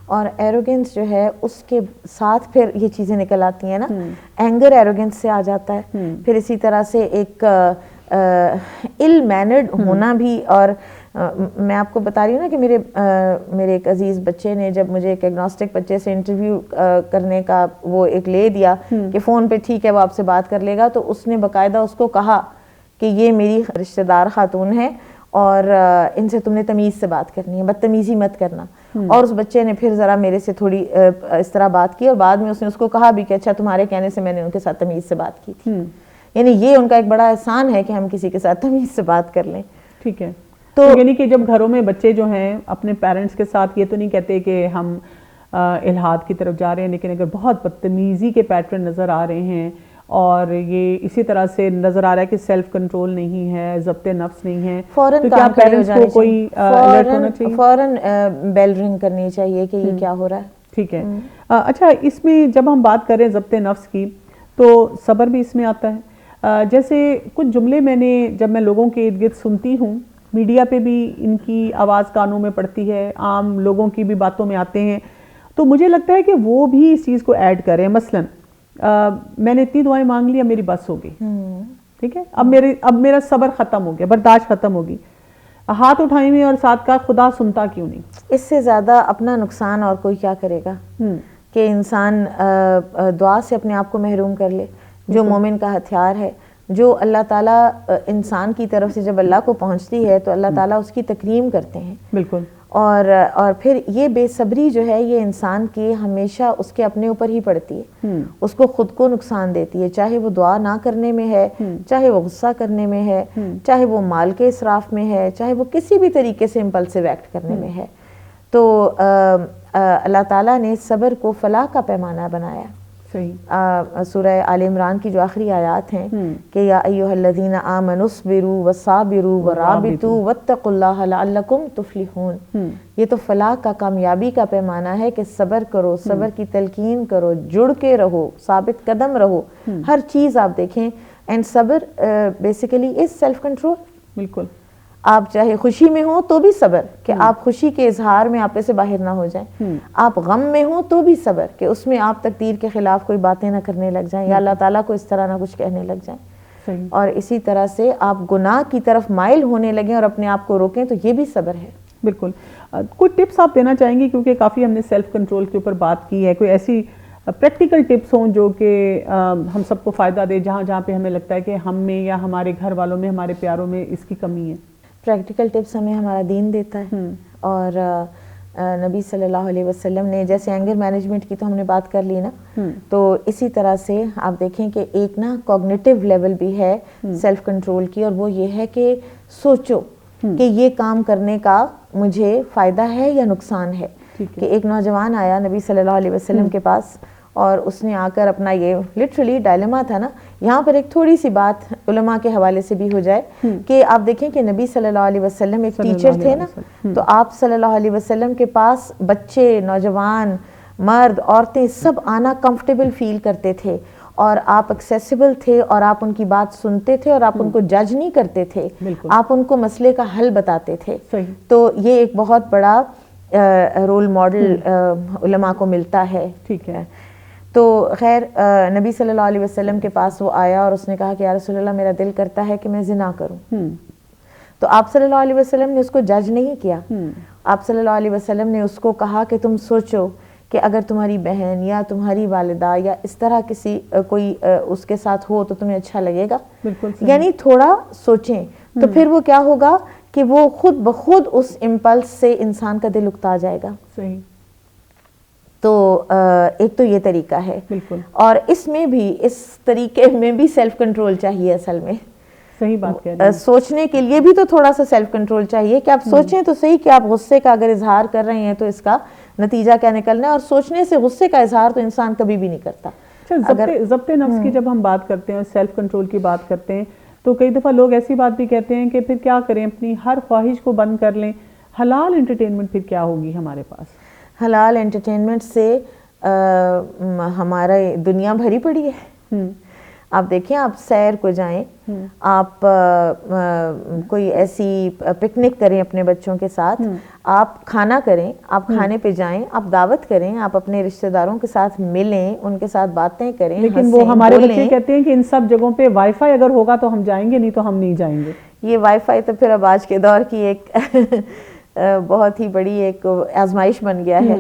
اور ایروگنس جو ہے اس کے ساتھ پھر یہ چیزیں نکل آتی ہیں نا, اینگر ایروگنس سے آ جاتا ہے, پھر اسی طرح سے ایک ill mannered ہونا بھی. اور میں آپ کو بتا رہی ہوں نا کہ میرے ایک عزیز بچے نے جب مجھے ایک ایگنوسٹک بچے سے انٹرویو کرنے کا وہ ایک لے دیا کہ فون پہ ٹھیک ہے وہ آپ سے بات کر لے گا, تو اس نے باقاعدہ اس کو کہا کہ یہ میری رشتہ دار خاتون ہے اور ان سے تم نے تمیز سے بات کرنی ہے, بدتمیزی مت کرنا. اور اس بچے نے پھر ذرا میرے سے تھوڑی اس طرح بات کی, اور بعد میں اس نے اس کو کہا بھی کہ اچھا تمہارے کہنے سے میں نے ان کے ساتھ تمیز سے بات کی تھی. یعنی یہ ان کا ایک بڑا احسان ہے کہ ہم کسی کے ساتھ تمیز سے بات کر لیں. ٹھیک ہے, تو یعنی کہ جب گھروں میں بچے جو ہیں اپنے پیرنٹس کے ساتھ یہ تو نہیں کہتے کہ ہم الحاد کی طرف جا رہے ہیں, لیکن اگر بہت بدتمیزی کے پیٹرن نظر آ رہے ہیں اور یہ اسی طرح سے نظر آ رہا ہے کہ سیلف کنٹرول نہیں ہے, ضبط نفس نہیں ہے, تو کیا پیرنٹس کو کوئی الرٹ ہونا چاہیے؟ فوراً بیل رنگ کرنی چاہیے کہ یہ کیا ہو رہا ہے. ٹھیک ہے. اچھا, اس میں جب ہم بات کریں ضبط نفس کی تو صبر بھی اس میں آتا ہے. جیسے کچھ جملے میں نے جب میں لوگوں کے ارد گرد سنتی ہوں, میڈیا پہ بھی ان کی آواز کانوں میں پڑتی ہے, عام لوگوں کی بھی باتوں میں آتے ہیں, تو مجھے لگتا ہے کہ وہ بھی اس چیز کو ایڈ کریں. مثلاً میں نے اتنی دعائیں مانگ لی, اب میری بس ہو گئی, ٹھیک ہے, اب میرا صبر ختم ہو گیا, برداشت ختم ہوگی, ہاتھ اٹھائیں گے اور ساتھ کا خدا سنتا کیوں نہیں. اس سے زیادہ اپنا نقصان اور کوئی کیا کرے گا کہ انسان دعا سے اپنے آپ کو محروم کر لے, جو مومن کا ہتھیار ہے, جو اللہ تعالیٰ انسان کی طرف سے جب اللہ کو پہنچتی ہے تو اللہ تعالیٰ اس کی تکریم کرتے ہیں. بالکل. اور پھر یہ بے صبری جو ہے یہ انسان کی ہمیشہ اس کے اپنے اوپر ہی پڑتی ہے, اس کو خود کو نقصان دیتی ہے, چاہے وہ دعا نہ کرنے میں ہے, چاہے وہ غصہ کرنے میں ہے, چاہے وہ مال کے اسراف میں ہے, چاہے وہ کسی بھی طریقے سے امپلسیو ایکٹ کرنے میں ہے. تو اللہ تعالیٰ نے صبر کو فلاح کا پیمانہ بنایا. سورہ آل عمران کی جو آخری آیات ہیں کہ یا ایھا الذین آمنوا اصبروا وصابروا ورابطوا واتقوا اللہ لعلکم تفلحون. یہ تو فلاح کا, کامیابی کا پیمانہ ہے کہ صبر کرو, صبر کی تلقین کرو, جڑ کے رہو, ثابت قدم رہو. ہر چیز آپ دیکھیں, اینڈ صبر بیسیکلی از سیلف کنٹرول. بالکل. آپ چاہے خوشی میں ہوں تو بھی صبر کہ آپ خوشی کے اظہار میں آپے سے باہر نہ ہو جائیں. آپ غم میں ہوں تو بھی صبر کہ اس میں آپ تقدیر کے خلاف کوئی باتیں نہ کرنے لگ جائیں یا اللہ تعالیٰ کو اس طرح نہ کچھ کہنے لگ جائیں. اور اسی طرح سے آپ گناہ کی طرف مائل ہونے لگیں اور اپنے آپ کو روکیں تو یہ بھی صبر ہے. بالکل. کوئی ٹپس آپ دینا چاہیں گی کیونکہ کافی ہم نے سیلف کنٹرول کے اوپر بات کی ہے, کوئی ایسی پریکٹیکل ٹپس ہوں جو کہ ہم سب کو فائدہ دے جہاں جہاں پہ ہمیں لگتا ہے کہ ہم میں یا ہمارے گھر والوں میں ہمارے پیاروں میں اس کی کمی ہے؟ پریکٹیکل ٹپس ہمیں ہمارا دین دیتا ہے اور نبی صلی اللہ علیہ وسلم نے, جیسے اینگر مینجمنٹ کی تو ہم نے بات کر لی نا, تو اسی طرح سے آپ دیکھیں کہ ایک نا کوگنیٹو لیول بھی ہے سیلف کنٹرول کی, اور وہ یہ ہے کہ سوچو کہ یہ کام کرنے کا مجھے فائدہ ہے یا نقصان ہے. کہ ایک نوجوان آیا نبی صلی اللہ علیہ وسلم کے پاس اور اس نے آ کر اپنا یہ لٹرلی ڈائلما تھا نا. یہاں پر ایک تھوڑی سی بات علماء کے حوالے سے بھی ہو جائے کہ آپ دیکھیں کہ نبی صلی اللہ علیہ وسلم ایک ٹیچر تھے نا, تو آپ صلی اللہ علیہ وسلم کے پاس بچے, نوجوان, مرد, عورتیں سب آنا کمفرٹیبل فیل کرتے تھے اور آپ ایکسیسیبل تھے اور آپ ان کی بات سنتے تھے اور آپ ان کو جج نہیں کرتے تھے, آپ ان کو مسئلے کا حل بتاتے تھے. تو یہ ایک بہت بڑا رول ماڈل علماء کو ملتا ہے. ٹھیک ہے. تو خیر نبی صلی اللہ علیہ وسلم کے پاس وہ آیا اور اس نے کہا کہ یا رسول اللہ میرا دل کرتا ہے کہ میں زنا کروں. تو آپ صلی اللہ علیہ وسلم نے اس کو جج نہیں کیا. آپ صلی اللہ علیہ وسلم نے اس کو کہا کہ تم سوچو کہ اگر تمہاری بہن یا تمہاری والدہ یا اس طرح کسی کوئی اس کے ساتھ ہو تو تمہیں اچھا لگے گا. یعنی تھوڑا سوچیں تو پھر وہ کیا ہوگا کہ وہ خود بخود اس امپلس سے انسان کا دل اکتا جائے گا. صحیح. تو ایک تو یہ طریقہ ہے. بالکل. اور اس میں بھی اس طریقے میں بھی سیلف کنٹرول چاہیے اصل میں. صحیح بات کہہ رہے ہیں. سوچنے کے لیے بھی تو تھوڑا سا سیلف کنٹرول چاہیے کہ آپ سوچیں تو صحیح کہ آپ غصے کا اگر اظہار کر رہے ہیں تو اس کا نتیجہ کیا نکلنا ہے, اور سوچنے سے غصے کا اظہار تو انسان کبھی بھی نہیں کرتا. ضبط نفس کی جب ہم بات کرتے ہیں, سیلف کنٹرول کی بات کرتے ہیں, تو کئی دفعہ لوگ ایسی بات بھی کہتے ہیں کہ پھر کیا کریں, اپنی ہر خواہش کو بند کر لیں. حلال انٹرٹینمنٹ پھر کیا ہوگی ہمارے پاس؟ حلال انٹرٹینمنٹ سے ہمارا دنیا بھری پڑی ہے. آپ دیکھیں, آپ سیر کو جائیں, آپ کوئی ایسی پکنک کریں اپنے بچوں کے ساتھ, آپ کھانا کریں, آپ کھانے پہ جائیں, آپ دعوت کریں, آپ اپنے رشتہ داروں کے ساتھ ملیں, ان کے ساتھ باتیں کریں. لیکن وہ ہمارے بچے کہتے ہیں کہ ان سب جگہوں پہ وائی فائی اگر ہوگا تو ہم جائیں گے, نہیں تو ہم نہیں جائیں گے. یہ وائی فائی تو پھر اب آج کے دور کی ایک بہت ہی بڑی ایک آزمائش بن گیا ہے.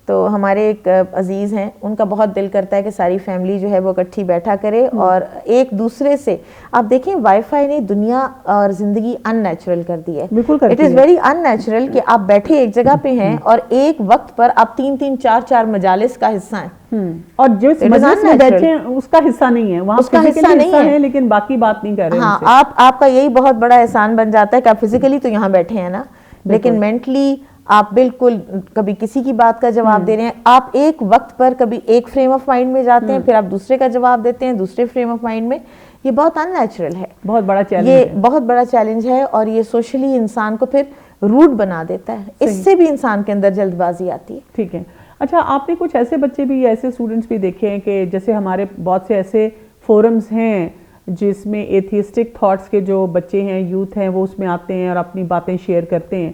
تو ہمارے ایک عزیز ہیں, ان کا بہت دل کرتا ہے کہ ساری فیملی جو ہے وہ اکٹھی بیٹھا کرے اور ایک دوسرے سے, آپ دیکھیں وائی فائی نے دنیا اور زندگی ان نیچرل کر دی ہے. It is very in natural کہ آپ بیٹھے ایک جگہ پہ ہیں اور ایک وقت پر آپ 3-4 مجالس کا حصہ ہیں, اور جس مجلس میں بیٹھے ہیں اس کا حصہ نہیں ہے, وہاں اس کا حصہ نہیں ہے لیکن باقی بات نہیں کر رہے. ہاں, آپ کا یہی بہت بڑا احسان بن جاتا ہے کہ آپ فزیکلی تو یہاں بیٹھے ہیں نا, لیکن مینٹلی آپ بالکل کبھی کسی کی بات کا جواب دے رہے ہیں. آپ ایک وقت پر کبھی ایک فریم آف مائنڈ میں جاتے ہیں, پھر آپ دوسرے کا جواب دیتے ہیں دوسرے فریم آف مائنڈ میں. یہ بہت ان نیچرل ہے, بہت بڑا چیلنج یہ بہت بڑا چیلنج ہے, اور یہ سوشلی انسان کو پھر روڈ بنا دیتا ہے. اس سے بھی انسان کے اندر جلد بازی آتی ہے. ٹھیک ہے. اچھا, آپ نے کچھ ایسے بچے بھی, ایسے اسٹوڈنٹس بھی دیکھے ہیں کہ جیسے ہمارے بہت سے ایسے فورمز ہیں جس میں ایتھیسٹک تھاٹس کے جو بچے ہیں, یوتھ ہیں, وہ اس میں آتے ہیں اور اپنی باتیں شیئر کرتے ہیں,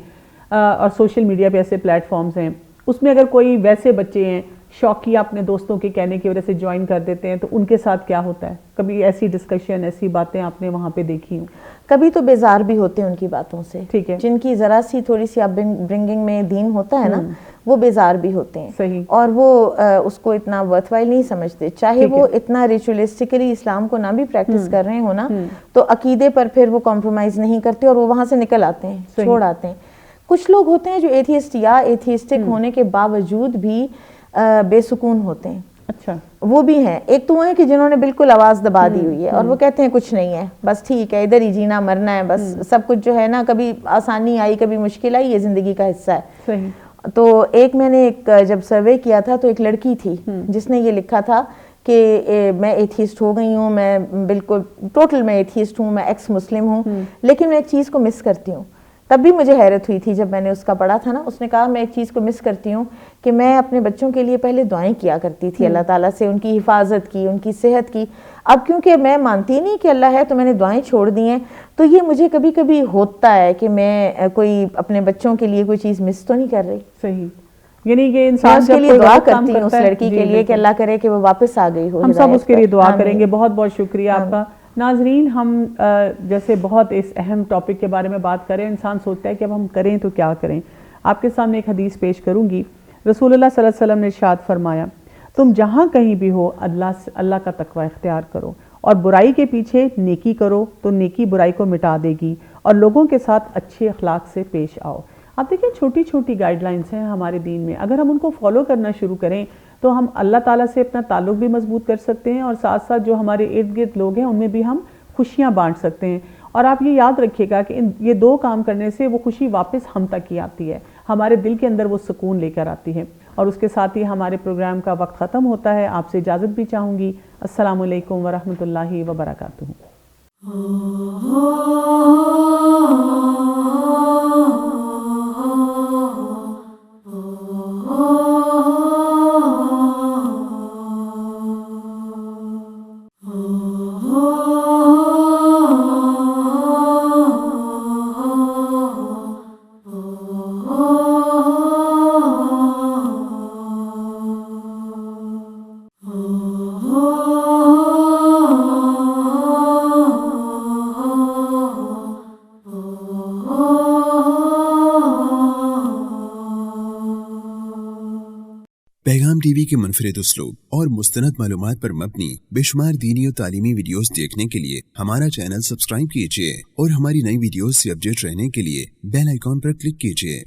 اور سوشل میڈیا پہ ایسے پلیٹ فارمز ہیں, اس میں اگر کوئی ویسے بچے ہیں شوقیہ اپنے دوستوں کے کہنے کی وجہ سے جوائن کر دیتے ہیں, تو ان کے ساتھ کیا ہوتا ہے؟ کبھی ایسی ڈسکشن, ایسی باتیں آپ نے وہاں پہ دیکھی ہوں؟ کبھی تو بیزار بھی ہوتے ہیں ان کی باتوں سے. ٹھیک ہے. جن کی ذرا سی تھوڑی سی اپ برنگنگ میں دین ہوتا ہے نا, وہ بیزار بھی ہوتے ہیں. صحیح. اور وہ اس کو اتنا ورتھ وائل نہیں سمجھتے, چاہے وہ اتنا ریچولیسٹکلی اسلام کو نہ بھی پریکٹس کر رہے ہو نا, تو عقیدے پر پھر وہ کمپرومائز نہیں کرتے اور وہ وہاں سے نکل آتے ہیں, چھوڑ آتے ہیں. کچھ لوگ ہوتے ہیں جو ایتھیسٹ یا ایتھیسٹک ہونے کے باوجود بھی بے سکون ہوتے ہیں. اچھا. وہ بھی ہیں. ایک تو وہ ہیں کہ جنہوں نے بالکل آواز دبا دی ہوئی ہے اور وہ کہتے ہیں کچھ نہیں ہے, بس ٹھیک ہے, ادھر ہی جینا مرنا ہے, بس سب کچھ جو ہے نا, کبھی آسانی آئی کبھی مشکل آئی, یہ زندگی کا حصہ ہے. صحیح. تو ایک میں نے ایک جب سروے کیا تھا تو ایک لڑکی تھی جس نے یہ لکھا تھا کہ میں ایتھیسٹ ہو گئی ہوں, میں بالکل ٹوٹل میں ایتھیسٹ ہوں, میں ایکس مسلم ہوں, لیکن میں ایک چیز کو مس کرتی ہوں. تب بھی مجھے حیرت ہوئی تھی جب میں نے اس کا پڑھا تھا نا. اس نے کہا میں ایک چیز کو مس کرتی ہوں کہ میں اپنے بچوں کے لیے پہلے دعائیں کیا کرتی تھی اللہ تعالیٰ سے, ان کی حفاظت کی, ان کی صحت کی. اب کیونکہ میں مانتی نہیں کہ اللہ ہے تو میں نے دعائیں چھوڑ دی ہیں, تو یہ مجھے کبھی کبھی ہوتا ہے کہ میں کوئی اپنے بچوں کے لیے کوئی چیز مس تو نہیں کر رہی. صحیح, یعنی کہ انسان اس کے لیے دعا کرتی ہوں اس لڑکی کے لیے کہ اللہ کرے کہ وہ واپس آ گئی ہو. ہم سب اس کے لیے دعا کریں گے. بہت بہت شکریہ آپ کا. ناظرین, ہم جیسے بہت اس اہم ٹاپک کے بارے میں بات کریں, انسان سوچتا ہے کہ اب ہم کریں تو کیا کریں. آپ کے سامنے ایک حدیث پیش کروں گی. رسول اللہ صلی اللہ علیہ وسلم نے ارشاد فرمایا, تم جہاں کہیں بھی ہو اللہ کا تقوی اختیار کرو اور برائی کے پیچھے نیکی کرو تو نیکی برائی کو مٹا دے گی, اور لوگوں کے ساتھ اچھے اخلاق سے پیش آؤ. آپ دیکھیں چھوٹی چھوٹی گائیڈ لائنس ہیں ہمارے دین میں, اگر ہم ان کو فالو کرنا شروع کریں تو ہم اللہ تعالیٰ سے اپنا تعلق بھی مضبوط کر سکتے ہیں, اور ساتھ ساتھ جو ہمارے ارد گرد لوگ ہیں ان میں بھی ہم خوشیاں بانٹ سکتے ہیں. اور آپ یہ یاد رکھیے گا کہ یہ دو کام کرنے سے وہ خوشی واپس ہم تک ہی آتی ہے, ہمارے دل کے اندر وہ سکون لے کر آتی ہے. اور اس کے ساتھ ہی ہمارے پروگرام کا وقت ختم ہوتا ہے. آپ سے اجازت بھی چاہوں گی. السلام علیکم ورحمۃ اللہ وبرکاتہ. پیغام ٹی وی کے منفرد اسلوب اور مستند معلومات پر مبنی بے شمار دینی اور تعلیمی ویڈیوز دیکھنے کے لیے ہمارا چینل سبسکرائب کیجیے اور ہماری نئی ویڈیوز سے اپڈیٹ رہنے کے لیے بیل آئیکن پر کلک کیجیے.